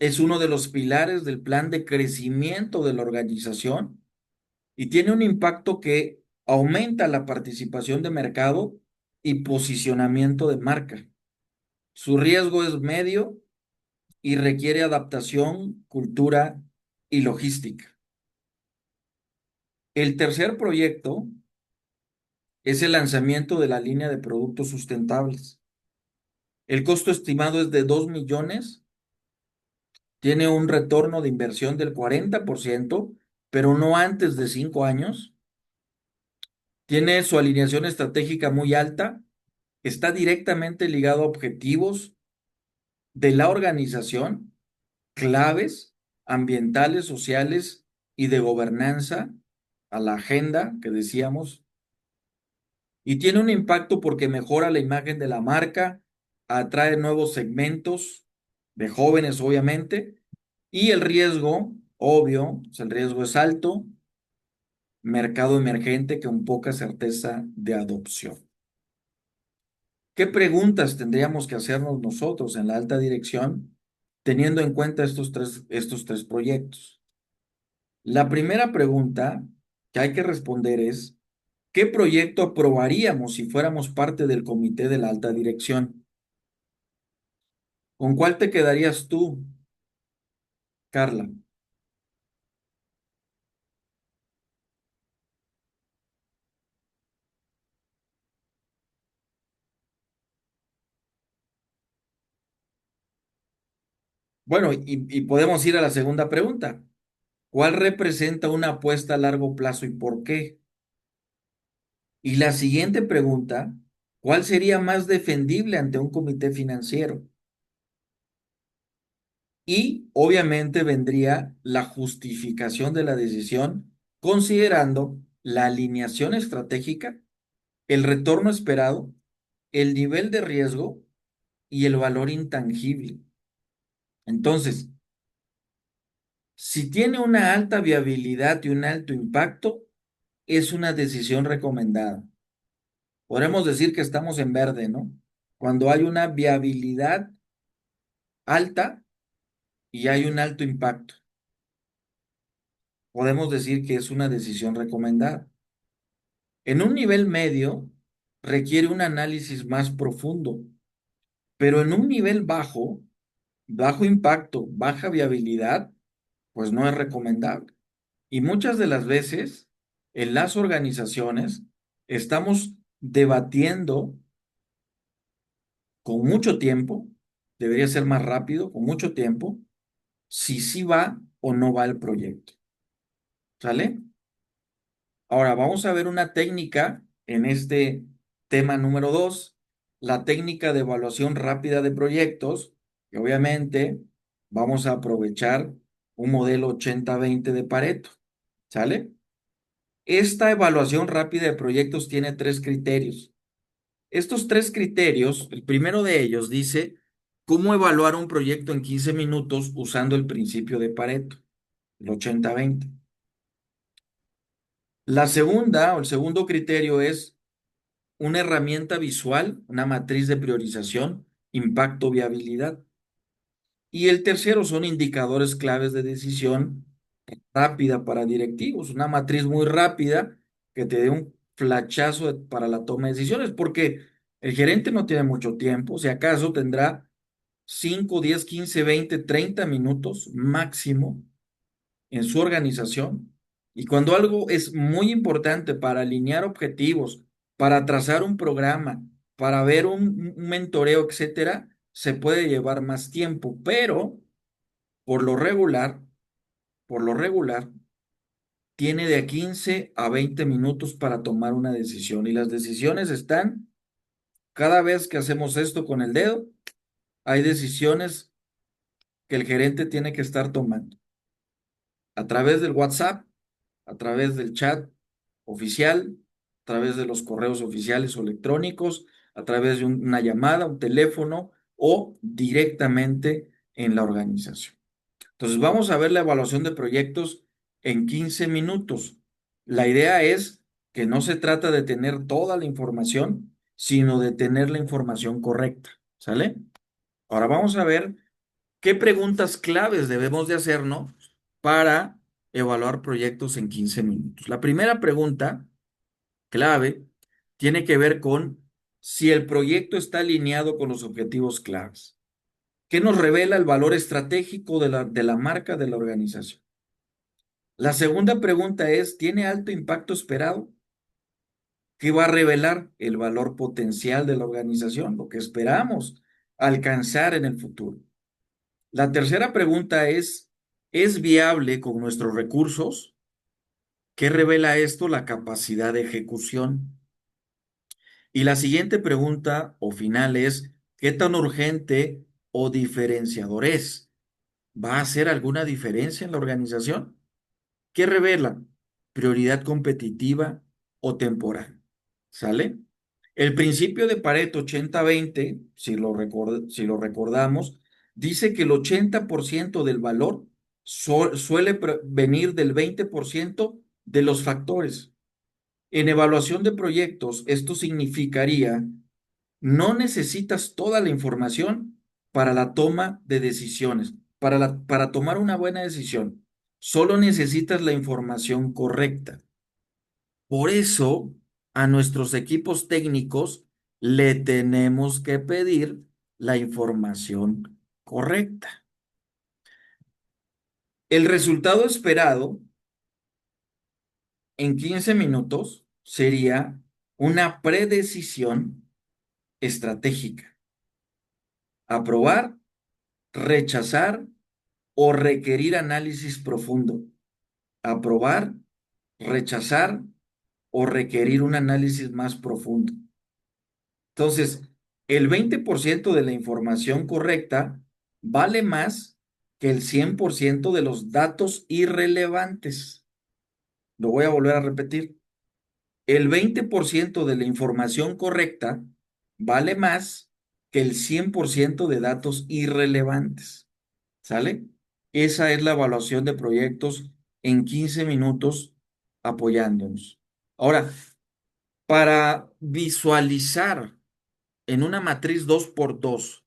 es uno de los pilares del plan de crecimiento de la organización y tiene un impacto que aumenta la participación de mercado y posicionamiento de marca. Su riesgo es medio y requiere adaptación, cultura y logística. El tercer proyecto es el lanzamiento de la línea de productos sustentables. El costo estimado es de 2 millones, tiene un retorno de inversión del 40%, pero no antes de 5 años. Tiene su alineación estratégica muy alta, está directamente ligado a objetivos de la organización, claves ambientales, sociales y de gobernanza, a la agenda que decíamos, y tiene un impacto porque mejora la imagen de la marca, atrae nuevos segmentos de jóvenes, obviamente, y el riesgo, obvio, pues el riesgo es alto, mercado emergente con poca certeza de adopción. ¿Qué preguntas tendríamos que hacernos nosotros en la alta dirección teniendo en cuenta estos tres proyectos? La primera pregunta que hay que responder es, ¿qué proyecto aprobaríamos si fuéramos parte del comité de la alta dirección? ¿Con cuál te quedarías tú, Carla? Bueno, y podemos ir a la segunda pregunta. ¿Cuál representa una apuesta a largo plazo y por qué? Y la siguiente pregunta, ¿cuál sería más defendible ante un comité financiero? Y obviamente vendría la justificación de la decisión considerando la alineación estratégica, el retorno esperado, el nivel de riesgo y el valor intangible. Entonces, si tiene una alta viabilidad y un alto impacto, es una decisión recomendada. Podemos decir que estamos en verde, ¿no? Cuando hay una viabilidad alta y hay un alto impacto, podemos decir que es una decisión recomendada. En un nivel medio, requiere un análisis más profundo, pero en un nivel bajo, bajo impacto, baja viabilidad, pues no es recomendable. Y muchas de las veces en las organizaciones estamos debatiendo con mucho tiempo, debería ser más rápido, con mucho tiempo, si sí va o no va el proyecto. ¿Sale? Ahora vamos a ver una técnica en este tema número 2, la técnica de evaluación rápida de proyectos, que obviamente vamos a aprovechar un modelo 80-20 de Pareto. ¿Sale? Esta evaluación rápida de proyectos tiene tres criterios. Estos tres criterios, el primero de ellos dice cómo evaluar un proyecto en 15 minutos usando el principio de Pareto, el 80-20. La segunda o el segundo criterio es una herramienta visual, una matriz de priorización, impacto, viabilidad. Y el tercero son indicadores claves de decisión rápida para directivos, una matriz muy rápida que te dé un flachazo para la toma de decisiones, porque el gerente no tiene mucho tiempo, si acaso tendrá 5, 10, 15, 20, 30 minutos máximo en su organización. Y cuando algo es muy importante para alinear objetivos, para trazar un programa, para ver un mentoreo, etcétera, se puede llevar más tiempo, pero por lo regular, por lo regular, tiene de 15 a 20 minutos para tomar una decisión. Y las decisiones están, cada vez que hacemos esto con el dedo, hay decisiones que el gerente tiene que estar tomando a través del WhatsApp, a través del chat oficial, a través de los correos oficiales o electrónicos, a través de una llamada, un teléfono o directamente en la organización. Entonces, vamos a ver la evaluación de proyectos en 15 minutos. La idea es que no se trata de tener toda la información, sino de tener la información correcta. ¿Sale? Ahora vamos a ver qué preguntas claves debemos de hacernos para evaluar proyectos en 15 minutos. La primera pregunta clave tiene que ver con si el proyecto está alineado con los objetivos claves. ¿Qué nos revela el valor estratégico de la marca de la organización? La segunda pregunta es, ¿tiene alto impacto esperado? ¿Qué va a revelar el valor potencial de la organización? Lo que esperamos alcanzar en el futuro. La tercera pregunta ¿es viable con nuestros recursos? ¿Qué revela esto? La capacidad de ejecución. Y la siguiente pregunta o final es, ¿qué tan urgente o diferenciador es? ¿Va a hacer alguna diferencia en la organización? ¿Qué revela? Prioridad competitiva o temporal. ¿Sale? El principio de Pareto 80-20, si lo recordamos, dice que el 80% del valor suele venir del 20% de los factores. En evaluación de proyectos, esto significaría, no necesitas toda la información para la toma de decisiones, para tomar una buena decisión. Solo necesitas la información correcta. Por eso, a nuestros equipos técnicos le tenemos que pedir la información correcta. El resultado esperado en 15 minutos sería una predecisión estratégica. Aprobar, rechazar o requerir análisis profundo. Aprobar, rechazar o requerir un análisis más profundo. Entonces, el 20% de la información correcta vale más que el 100% de los datos irrelevantes. Lo voy a volver a repetir. El 20% de la información correcta vale más que el 100% de datos irrelevantes. ¿Sale? Esa es la evaluación de proyectos en 15 minutos apoyándonos. Ahora, para visualizar en una matriz 2x2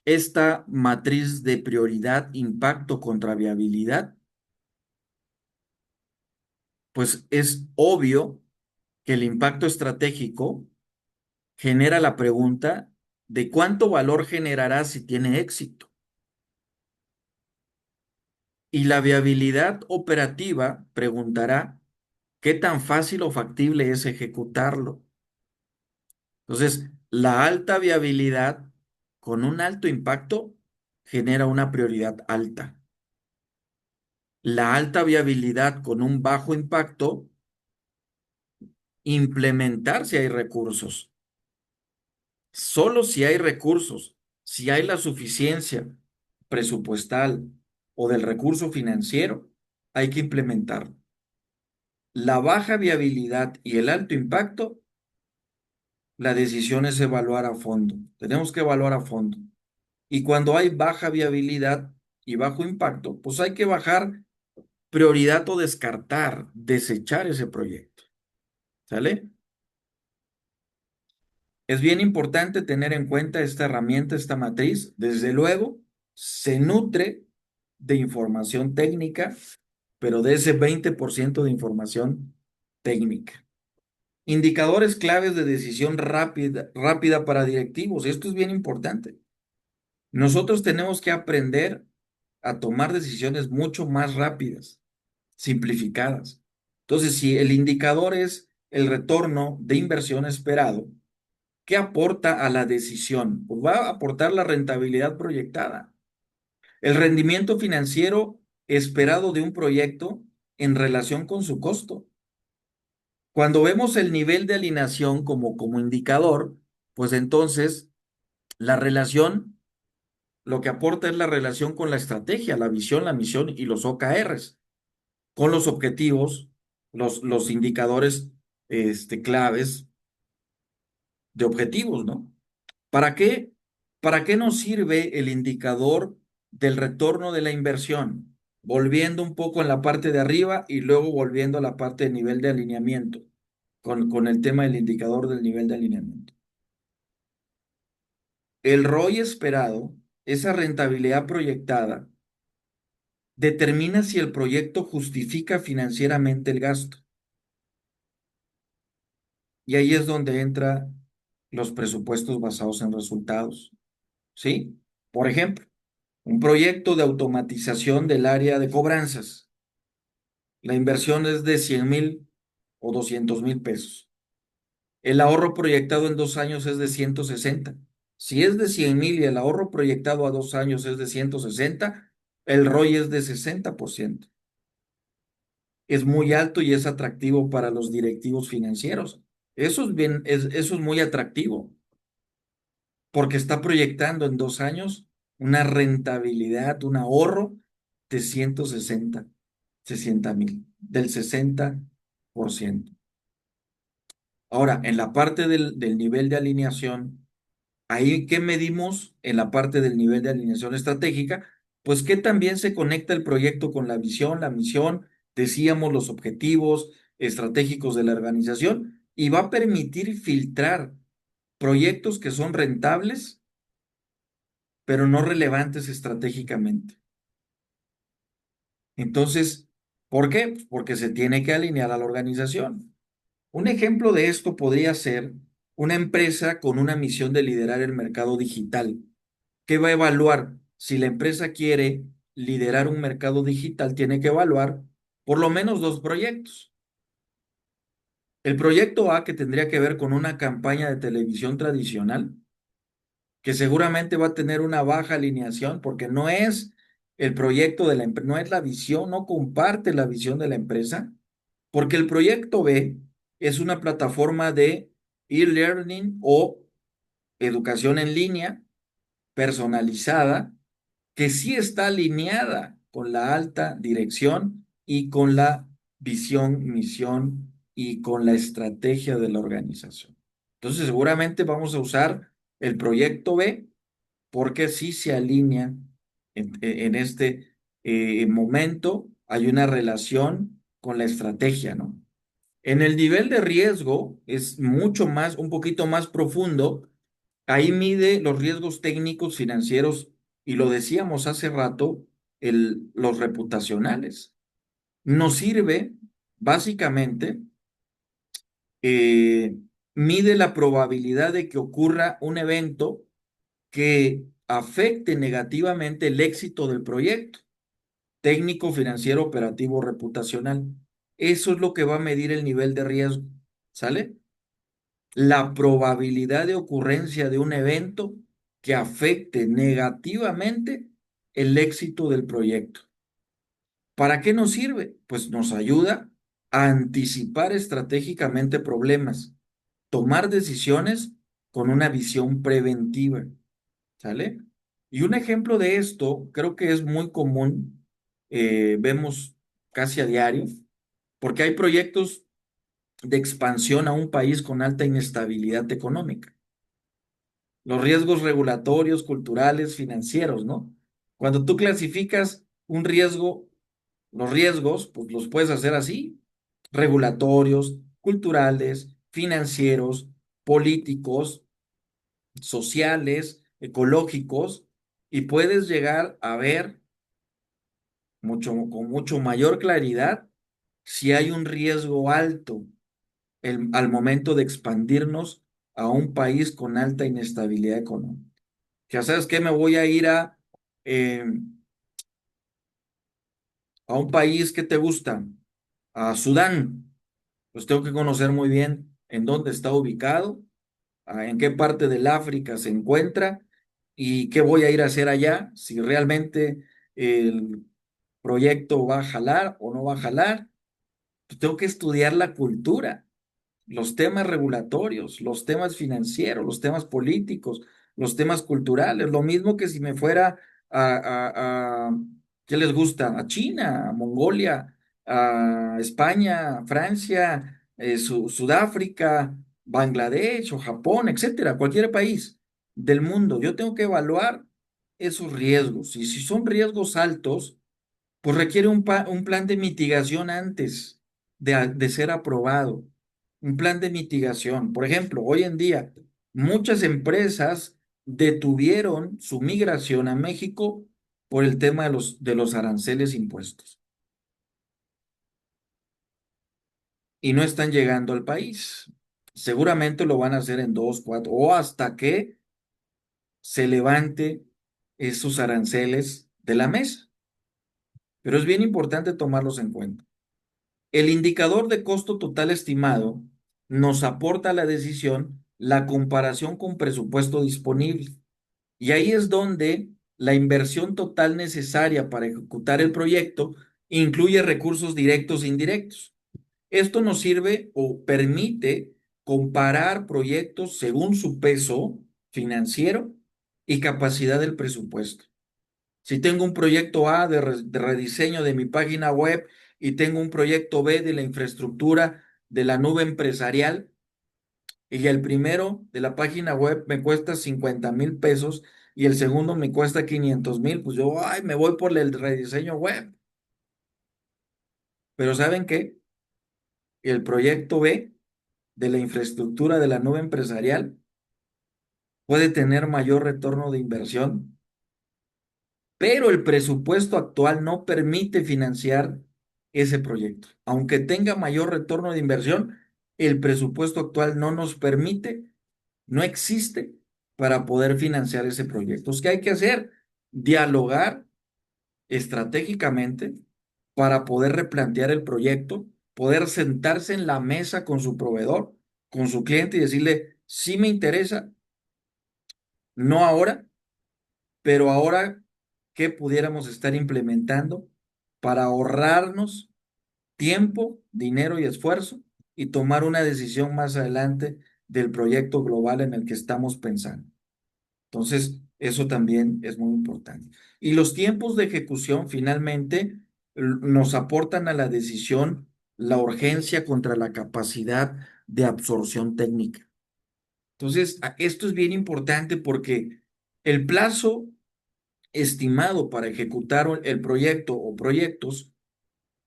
esta matriz de prioridad, impacto contra viabilidad, pues es obvio que el impacto estratégico genera la pregunta de cuánto valor generará si tiene éxito. Y la viabilidad operativa preguntará qué tan fácil o factible es ejecutarlo. Entonces, la alta viabilidad con un alto impacto genera una prioridad alta. La alta viabilidad con un bajo impacto, implementar si hay recursos. Solo si hay recursos, si hay la suficiencia presupuestal o del recurso financiero, hay que implementarlo. La baja viabilidad y el alto impacto, la decisión es evaluar a fondo. Tenemos que evaluar a fondo. Y cuando hay baja viabilidad y bajo impacto, pues hay que bajar prioridad o descartar, desechar ese proyecto. ¿Sale? Es bien importante tener en cuenta esta herramienta, esta matriz. Desde luego, se nutre de información técnica, pero de ese 20% de información técnica. Indicadores claves de decisión rápida para directivos. Esto es bien importante. Nosotros tenemos que aprender a tomar decisiones mucho más rápidas, simplificadas. Entonces, si el indicador es el retorno de inversión esperado, ¿qué aporta a la decisión? Pues va a aportar la rentabilidad proyectada, el rendimiento financiero esperado de un proyecto en relación con su costo. Cuando vemos el nivel de alineación como indicador, pues entonces la relación, lo que aporta es la relación con la estrategia, la visión, la misión y los OKRs, con los objetivos, los indicadores claves de objetivos, ¿no? ¿Para qué? ¿Para qué nos sirve el indicador del retorno de la inversión? Volviendo un poco en la parte de arriba y luego volviendo a la parte de nivel de alineamiento, con el tema del indicador del nivel de alineamiento. El ROI esperado, esa rentabilidad proyectada, determina si el proyecto justifica financieramente el gasto. Y ahí es donde entran los presupuestos basados en resultados. ¿Sí? Por ejemplo, un proyecto de automatización del área de cobranzas. La inversión es de 100,000 o 200,000 pesos. El ahorro proyectado en 2 años es de 160. Si es de 100,000 y el ahorro proyectado a 2 años es de 160, el ROI es de 60%. Es muy alto y es atractivo para los directivos financieros. Eso es muy atractivo porque está proyectando en 2 años una rentabilidad, un ahorro de 60,000, del 60%. Ahora, en la parte del nivel de alineación, ahí, ¿qué medimos en la parte del nivel de alineación estratégica? Pues que también se conecta el proyecto con la visión, la misión, decíamos los objetivos estratégicos de la organización y va a permitir filtrar proyectos que son rentables, pero no relevantes estratégicamente. Entonces, ¿por qué? Porque se tiene que alinear a la organización. Un ejemplo de esto podría ser una empresa con una misión de liderar el mercado digital. ¿Qué va a evaluar? Si la empresa quiere liderar un mercado digital, tiene que evaluar por lo menos dos proyectos. El proyecto A, que tendría que ver con una campaña de televisión tradicional, que seguramente va a tener una baja alineación porque no es el proyecto de la empresa, no es la visión, no comparte la visión de la empresa, porque el proyecto B es una plataforma de e-learning o educación en línea personalizada que sí está alineada con la alta dirección y con la visión, misión y con la estrategia de la organización. Entonces, seguramente vamos a usar el proyecto B porque sí se alinea en este momento, hay una relación con la estrategia, ¿no? En el nivel de riesgo es mucho más, un poquito más profundo. Ahí mide los riesgos técnicos, financieros y lo decíamos hace rato, los reputacionales. Nos sirve, básicamente, eh, mide la probabilidad de que ocurra un evento que afecte negativamente el éxito del proyecto, técnico, financiero, operativo, reputacional. Eso es lo que va a medir el nivel de riesgo, ¿sale? La probabilidad de ocurrencia de un evento que afecte negativamente el éxito del proyecto. ¿Para qué nos sirve? Pues nos ayuda a anticipar estratégicamente problemas, tomar decisiones con una visión preventiva, ¿sale? Y un ejemplo de esto, creo que es muy común, vemos casi a diario, porque hay proyectos de expansión a un país con alta inestabilidad económica. Los riesgos regulatorios, culturales, financieros, ¿no? Cuando tú clasificas un riesgo, los riesgos, pues los puedes hacer así, regulatorios, culturales, financieros, políticos, sociales, ecológicos, y puedes llegar a ver con mucho mayor claridad si hay un riesgo alto al momento de expandirnos a un país con alta inestabilidad económica. Ya sabes que me voy a ir eh, a un país que te gusta, a Sudán. Pues tengo que conocer muy bien en dónde está ubicado, en qué parte del África se encuentra y qué voy a ir a hacer allá, si realmente el proyecto va a jalar o no va a jalar. Pues tengo que estudiar la cultura, los temas regulatorios, los temas financieros, los temas políticos, los temas culturales, lo mismo que si me fuera ¿qué les gusta? A China, a Mongolia, a España, Francia, Sudáfrica, Bangladesh o Japón, etcétera, cualquier país del mundo. Yo tengo que evaluar esos riesgos y si son riesgos altos, pues requiere un plan de mitigación antes de ser aprobado. Un plan de mitigación. Por ejemplo, hoy en día muchas empresas detuvieron su migración a México por el tema de los aranceles impuestos y no están llegando al país. Seguramente lo van a hacer en 2, 4 o hasta que se levante esos aranceles de la mesa. Pero es bien importante tomarlos en cuenta. El indicador de costo total estimado nos aporta a la decisión la comparación con presupuesto disponible. Y ahí es donde la inversión total necesaria para ejecutar el proyecto incluye recursos directos e indirectos. Esto nos sirve o permite comparar proyectos según su peso financiero y capacidad del presupuesto. Si tengo un proyecto A de rediseño de mi página web y tengo un proyecto B de la infraestructura de la nube empresarial, y el primero de la página web me cuesta 50,000 pesos y el segundo me cuesta 500,000, pues yo, ay, me voy por el rediseño web. Pero ¿saben qué? El proyecto B de la infraestructura de la nube empresarial puede tener mayor retorno de inversión, pero el presupuesto actual no permite financiar ese proyecto. Aunque tenga mayor retorno de inversión, el presupuesto actual no nos permite, no existe para poder financiar ese proyecto. ¿Qué hay que hacer? Dialogar estratégicamente para poder replantear el proyecto, poder sentarse en la mesa con su proveedor, con su cliente y decirle, sí me interesa, no ahora, pero ahora, ¿qué pudiéramos estar implementando para ahorrarnos tiempo, dinero y esfuerzo y tomar una decisión más adelante del proyecto global en el que estamos pensando? Entonces, eso también es muy importante. Y los tiempos de ejecución finalmente nos aportan a la decisión la urgencia contra la capacidad de absorción técnica. Entonces, esto es bien importante porque el plazo estimado para ejecutar el proyecto o proyectos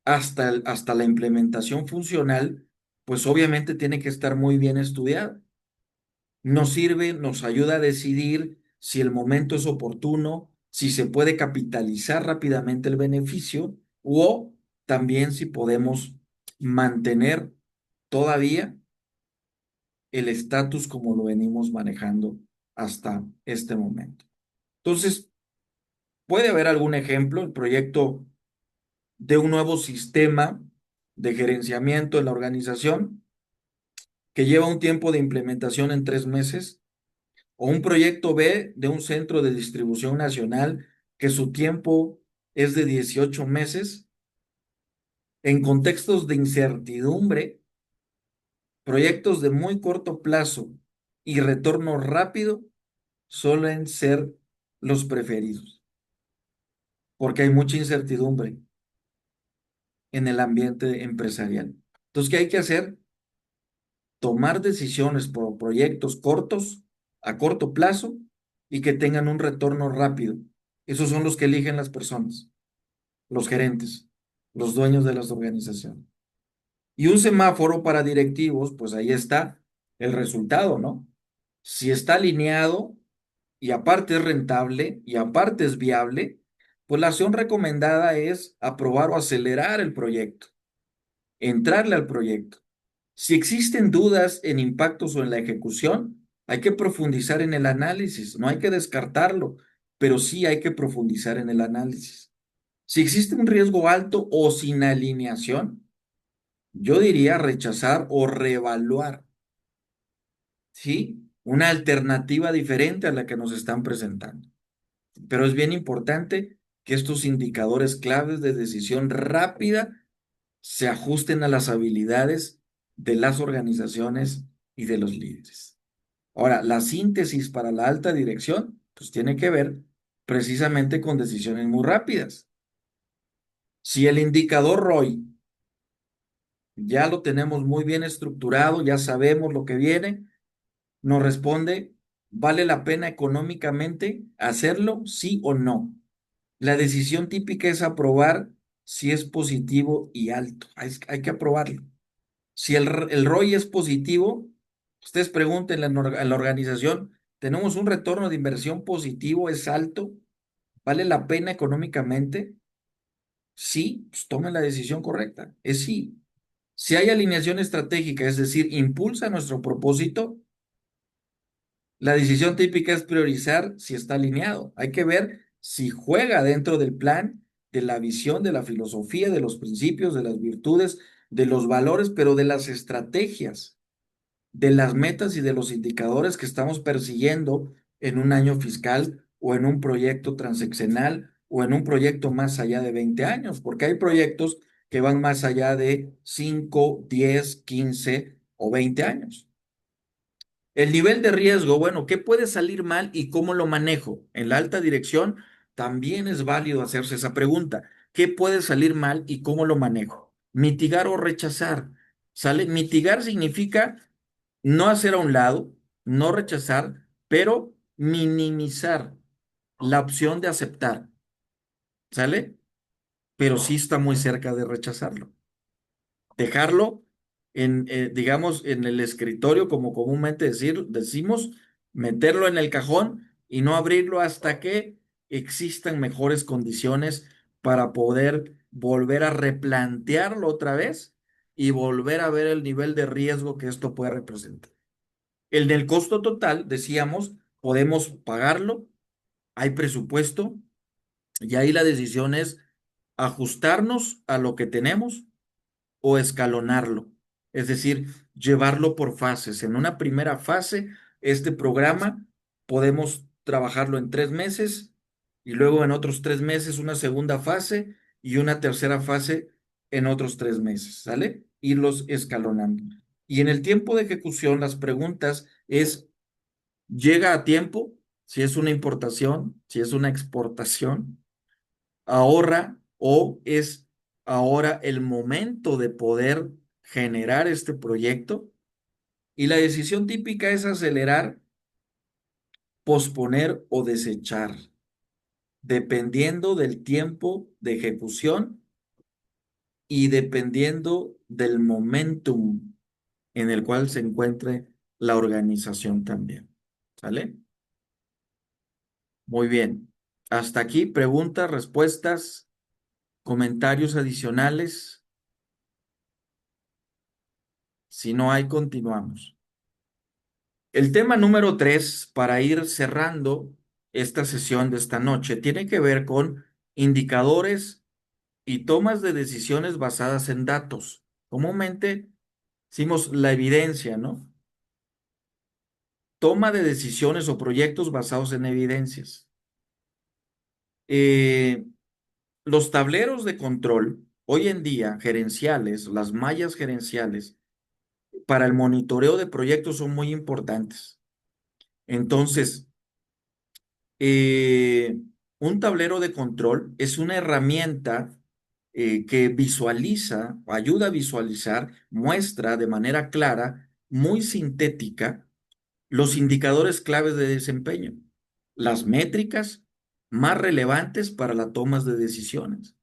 hasta la implementación funcional, pues obviamente tiene que estar muy bien estudiado. Nos sirve, nos ayuda a decidir si el momento es oportuno, si se puede capitalizar rápidamente el beneficio o también si podemos mantener todavía el estatus como lo venimos manejando hasta este momento. Entonces, puede haber algún ejemplo, el proyecto de un nuevo sistema de gerenciamiento en la organización que lleva un tiempo de implementación en 3 meses, o un proyecto B de un centro de distribución nacional que su tiempo es de 18 meses. En contextos de incertidumbre, proyectos de muy corto plazo y retorno rápido suelen ser los preferidos, porque hay mucha incertidumbre en el ambiente empresarial. Entonces, ¿qué hay que hacer? Tomar decisiones por proyectos cortos, a corto plazo, y que tengan un retorno rápido. Esos son los que eligen las personas, los gerentes, los dueños de las organizaciones. Y un semáforo para directivos, pues ahí está el resultado, ¿no? Si está alineado y aparte es rentable y aparte es viable, pues la acción recomendada es aprobar o acelerar el proyecto, entrarle al proyecto. Si existen dudas en impactos o en la ejecución, hay que profundizar en el análisis, no hay que descartarlo, pero sí hay que profundizar en el análisis. Si existe un riesgo alto o sin alineación, yo diría rechazar o reevaluar, ¿sí? Una alternativa diferente a la que nos están presentando. Pero es bien importante que estos indicadores claves de decisión rápida se ajusten a las habilidades de las organizaciones y de los líderes. Ahora, la síntesis para la alta dirección, pues tiene que ver precisamente con decisiones muy rápidas. Si el indicador ROI ya lo tenemos muy bien estructurado, ya sabemos lo que viene, nos responde, ¿vale la pena económicamente hacerlo, sí o no? La decisión típica es aprobar si es positivo y alto. Hay que aprobarlo. Si el ROI es positivo, ustedes pregúntenle a la organización, ¿tenemos un retorno de inversión positivo? ¿Es alto? ¿Vale la pena económicamente? Sí, pues tomen la decisión correcta. Es sí. Si hay alineación estratégica, es decir, impulsa nuestro propósito, la decisión típica es priorizar si está alineado. Hay que ver si juega dentro del plan, de la visión, de la filosofía, de los principios, de las virtudes, de los valores, pero de las estrategias, de las metas y de los indicadores que estamos persiguiendo en un año fiscal o en un proyecto transeccional o en un proyecto más allá de 20 años, porque hay proyectos que van más allá de 5, 10, 15 o 20 años. El nivel de riesgo, bueno, ¿qué puede salir mal y cómo lo manejo? En la alta dirección también es válido hacerse esa pregunta. ¿Qué puede salir mal y cómo lo manejo? Mitigar o rechazar. ¿Sale? Mitigar significa no hacer a un lado, no rechazar, pero minimizar la opción de aceptar, ¿sale? Pero sí está muy cerca de rechazarlo. Dejarlo digamos, en el escritorio, como comúnmente decimos, meterlo en el cajón y no abrirlo hasta que existan mejores condiciones para poder volver a replantearlo otra vez y volver a ver el nivel de riesgo que esto puede representar. El del costo total, decíamos, podemos pagarlo, hay presupuesto y ahí la decisión es ajustarnos a lo que tenemos o escalonarlo, es decir, llevarlo por fases. En una primera fase, este programa podemos trabajarlo en 3 meses y luego en otros 3 meses una segunda fase y una tercera fase en otros 3 meses, ¿sale? Irlos escalonando. Y en el tiempo de ejecución, las preguntas es, ¿llega a tiempo? Si es una importación, si es una exportación, ahorra o es ahora el momento de poder generar este proyecto. Y la decisión típica es acelerar, posponer o desechar, dependiendo del tiempo de ejecución y dependiendo del momentum en el cual se encuentre la organización también. ¿Sale? Muy bien. Hasta aquí, preguntas, respuestas, comentarios adicionales. Si no hay, continuamos. El tema número 3, para ir cerrando esta sesión de esta noche, tiene que ver con indicadores y tomas de decisiones basadas en datos. Comúnmente decimos la evidencia, ¿no? Toma de decisiones o proyectos basados en evidencias. Eh, los tableros de control, hoy en día, gerenciales, las mallas gerenciales, para el monitoreo de proyectos son muy importantes. Entonces, Eh, un tablero de control es una herramienta que visualiza, ayuda a visualizar, muestra de manera clara, muy sintética, los indicadores claves de desempeño, las métricas más relevantes para las tomas de decisiones.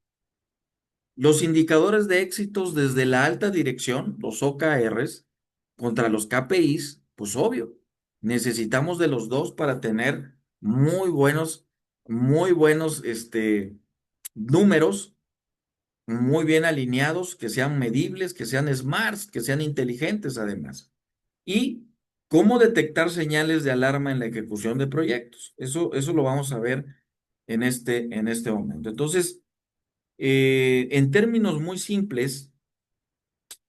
Los indicadores de éxitos desde la alta dirección, los OKRs, contra los KPIs, pues obvio, necesitamos de los dos para tener muy buenos, números, muy bien alineados, que sean medibles, que sean smarts, que sean inteligentes además. Y cómo detectar señales de alarma en la ejecución de proyectos. Eso lo vamos a ver en este momento. Entonces, en términos muy simples,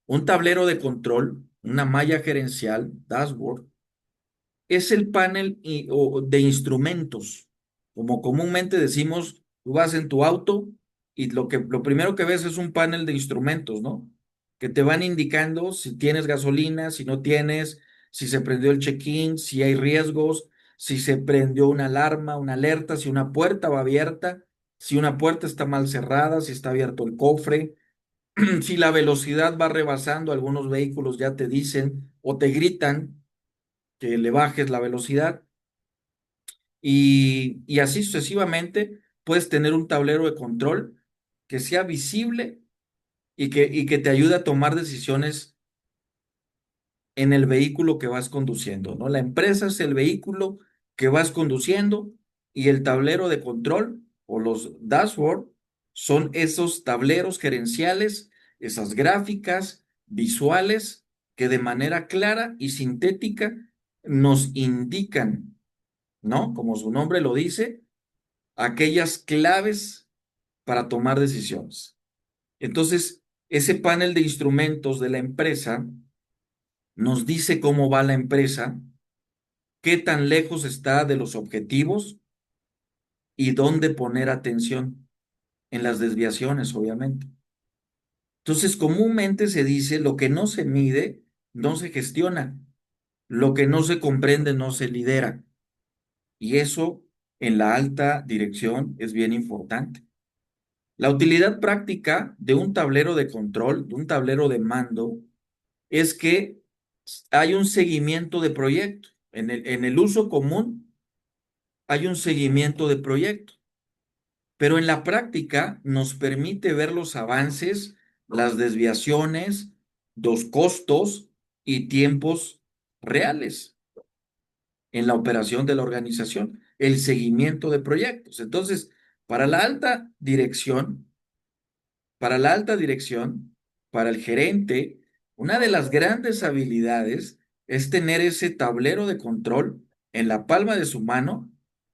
un tablero de control, una malla gerencial, dashboard, es el panel de instrumentos. Como comúnmente decimos, tú vas en tu auto y lo primero que ves es un panel de instrumentos, ¿no? Que te van indicando si tienes gasolina, si no tienes, si se prendió el check-in, si hay riesgos, si se prendió una alarma, una alerta, si una puerta va abierta, si una puerta está mal cerrada, si está abierto el cofre. Si la velocidad va rebasando, algunos vehículos ya te dicen o te gritan que le bajes la velocidad y así sucesivamente puedes tener un tablero de control que sea visible y que te ayude a tomar decisiones en el vehículo que vas conduciendo, ¿no? La empresa es el vehículo que vas conduciendo y el tablero de control o los dashboard son esos tableros gerenciales, esas gráficas visuales que de manera clara y sintética nos indican, ¿no? Como su nombre lo dice, aquellas claves para tomar decisiones. Entonces, ese panel de instrumentos de la empresa nos dice cómo va la empresa, qué tan lejos está de los objetivos y dónde poner atención en las desviaciones, obviamente. Entonces, comúnmente se dice, lo que no se mide, no se gestiona, lo que no se comprende, no se lidera. Y eso en la alta dirección es bien importante. La utilidad práctica de un tablero de control, de un tablero de mando, es que hay un seguimiento de proyecto. En el uso común hay un seguimiento de proyecto, pero en la práctica nos permite ver los avances, las desviaciones, los costos y tiempos reales en la operación de la organización, el seguimiento de proyectos. Entonces, para la alta dirección, para la alta dirección, para el gerente, una de las grandes habilidades es tener ese tablero de control en la palma de su mano,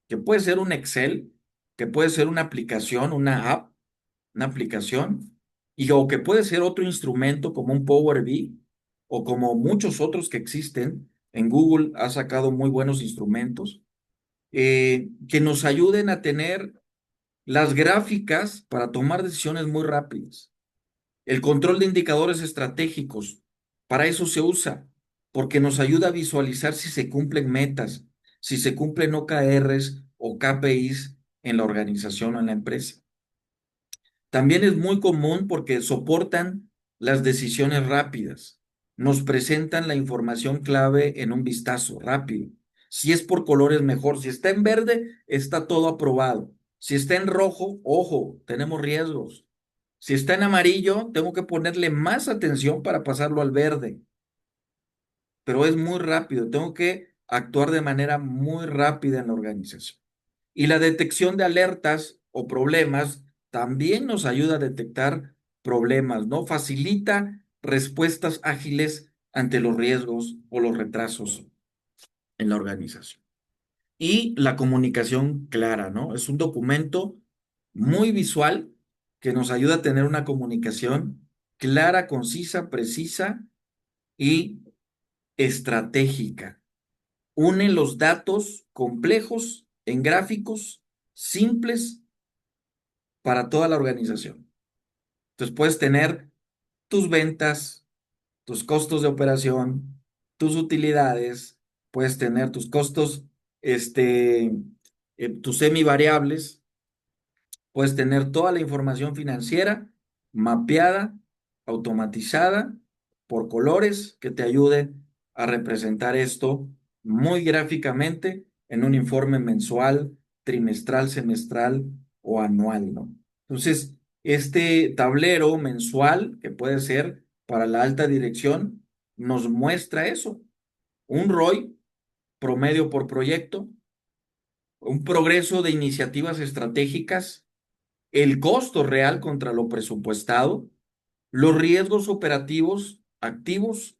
que puede ser un Excel, que puede ser una aplicación, una app, una aplicación, o que puede ser otro instrumento como un Power BI o como muchos otros que existen. En Google ha sacado muy buenos instrumentos que nos ayuden a tener las gráficas para tomar decisiones muy rápidas. El control de indicadores estratégicos, para eso se usa, porque nos ayuda a visualizar si se cumplen metas, si se cumplen OKRs o KPIs en la organización o en la empresa. También es muy común porque soportan las decisiones rápidas. Nos presentan la información clave en un vistazo rápido. Si es por colores, mejor. Si está en verde, está todo aprobado. Si está en rojo, ojo, tenemos riesgos. Si está en amarillo, tengo que ponerle más atención para pasarlo al verde, pero es muy rápido. Tengo que actuar de manera muy rápida en la organización. Y la detección de alertas o problemas también nos ayuda a detectar problemas, ¿no? Facilita respuestas ágiles ante los riesgos o los retrasos en la organización. Y la comunicación clara, ¿no? Es un documento muy visual que nos ayuda a tener una comunicación clara, concisa, precisa y estratégica. Une los datos complejos en gráficos simples para toda la organización. Entonces puedes tener tus ventas, tus costos de operación, tus utilidades, puedes tener tus costos, tus semivariables, puedes tener toda la información financiera mapeada, automatizada, por colores que te ayuden a representar esto muy gráficamente en un informe mensual, trimestral, semestral o anual, ¿no? Entonces, este tablero mensual, que puede ser para la alta dirección, nos muestra eso, un ROI promedio por proyecto, un progreso de iniciativas estratégicas, el costo real contra lo presupuestado, los riesgos operativos activos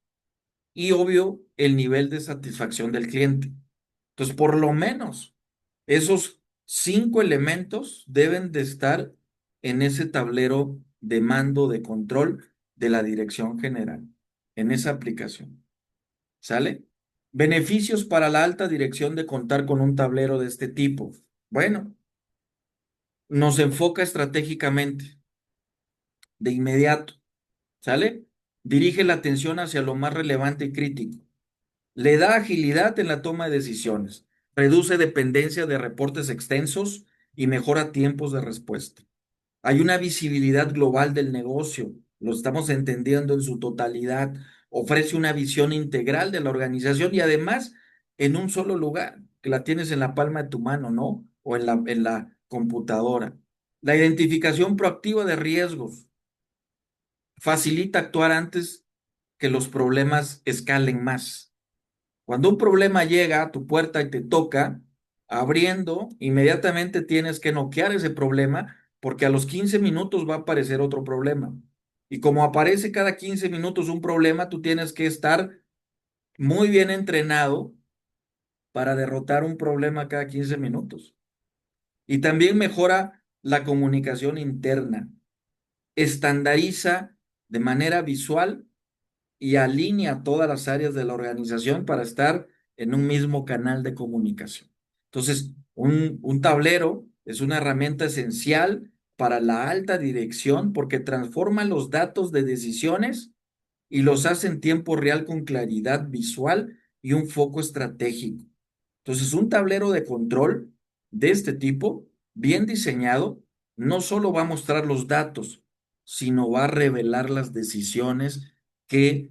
y, obvio, el nivel de satisfacción del cliente. Entonces, por lo menos esos 5 elementos deben de estar en ese tablero de mando de control de la dirección general, en esa aplicación. ¿Sale? Beneficios para la alta dirección de contar con un tablero de este tipo. Bueno, nos enfoca estratégicamente, de inmediato. ¿Sale? Dirige la atención hacia lo más relevante y crítico. Le da agilidad en la toma de decisiones. Reduce dependencia de reportes extensos y mejora tiempos de respuesta. Hay una visibilidad global del negocio. Lo estamos entendiendo en su totalidad. Ofrece una visión integral de la organización y además en un solo lugar, que la tienes en la palma de tu mano, ¿no? O en la computadora. La identificación proactiva de riesgos facilita actuar antes que los problemas escalen más. Cuando un problema llega a tu puerta y te toca, abriendo, inmediatamente tienes que noquear ese problema porque a los 15 minutos va a aparecer otro problema. Y como aparece cada 15 minutos un problema, tú tienes que estar muy bien entrenado para derrotar un problema cada 15 minutos. Y también mejora la comunicación interna, estandariza de manera visual y alinea todas las áreas de la organización para estar en un mismo canal de comunicación. Entonces, un tablero es una herramienta esencial para la alta dirección porque transforma los datos de decisiones y los hace en tiempo real con claridad visual y un foco estratégico. Entonces, un tablero de control de este tipo, bien diseñado, no solo va a mostrar los datos, sino va a revelar las decisiones que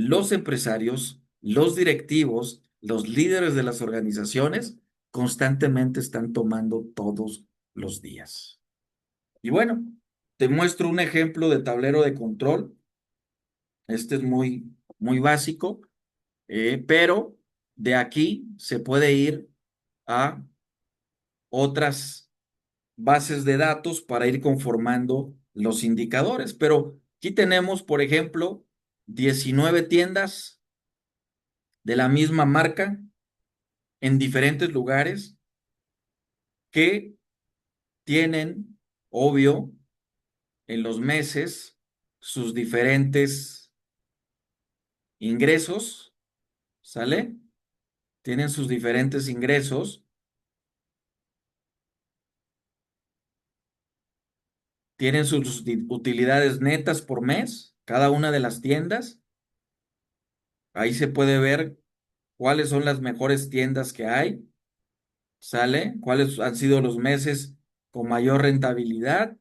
los empresarios, los directivos, los líderes de las organizaciones constantemente están tomando todos los días. Y bueno, te muestro un ejemplo de tablero de control. Este es muy básico, pero de aquí se puede ir a otras bases de datos para ir conformando los indicadores. Pero aquí tenemos, por ejemplo, 19 tiendas de la misma marca en diferentes lugares que tienen, obvio, en los meses sus diferentes ingresos, ¿sale? Tienen sus diferentes ingresos, tienen sus utilidades netas por mes, cada una de las tiendas. Ahí se puede ver cuáles son las mejores tiendas que hay, ¿sale? Cuáles han sido los meses con mayor rentabilidad,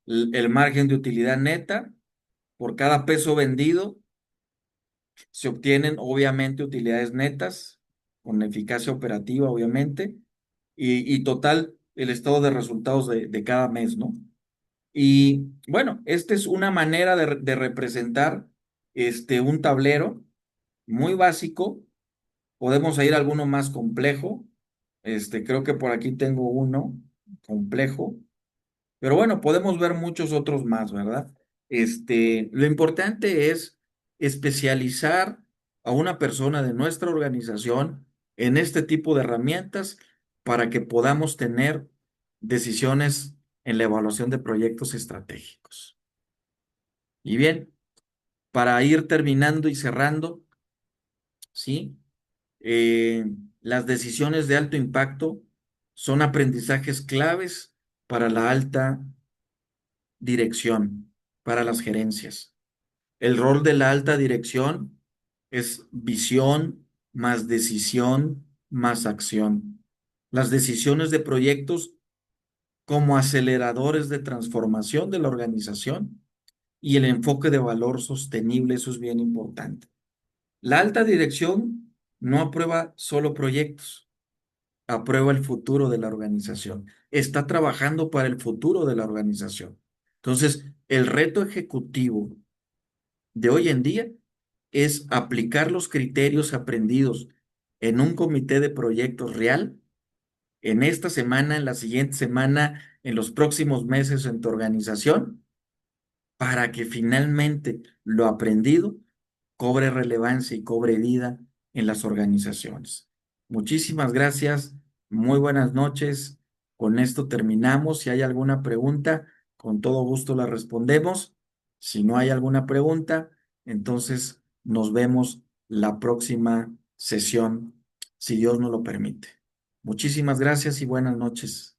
el margen de utilidad neta. Por cada peso vendido se obtienen obviamente utilidades netas con eficacia operativa, obviamente, y total el estado de resultados de cada mes, ¿no? Y bueno, esta es una manera de representar un tablero muy básico. Podemos ir a alguno más complejo. Creo que por aquí tengo uno complejo. Pero bueno, podemos ver muchos otros más, ¿verdad? Lo importante es especializar a una persona de nuestra organización en este tipo de herramientas para que podamos tener decisiones en la evaluación de proyectos estratégicos. Y bien, para ir terminando y cerrando, ¿sí? Eh, las decisiones de alto impacto son aprendizajes claves para la alta dirección, para las gerencias. El rol de la alta dirección es visión más decisión más acción. Las decisiones de proyectos como aceleradores de transformación de la organización y el enfoque de valor sostenible, eso es bien importante. La alta dirección no aprueba solo proyectos, aprueba el futuro de la organización. Está trabajando para el futuro de la organización. Entonces, el reto ejecutivo de hoy en día es aplicar los criterios aprendidos en un comité de proyectos real en esta semana, en la siguiente semana, en los próximos meses en tu organización, para que finalmente lo aprendido cobre relevancia y cobre vida en las organizaciones. Muchísimas gracias, muy buenas noches. Con esto terminamos. Si hay alguna pregunta, con todo gusto la respondemos. Si no hay alguna pregunta, entonces nos vemos la próxima sesión, si Dios nos lo permite. Muchísimas gracias y buenas noches.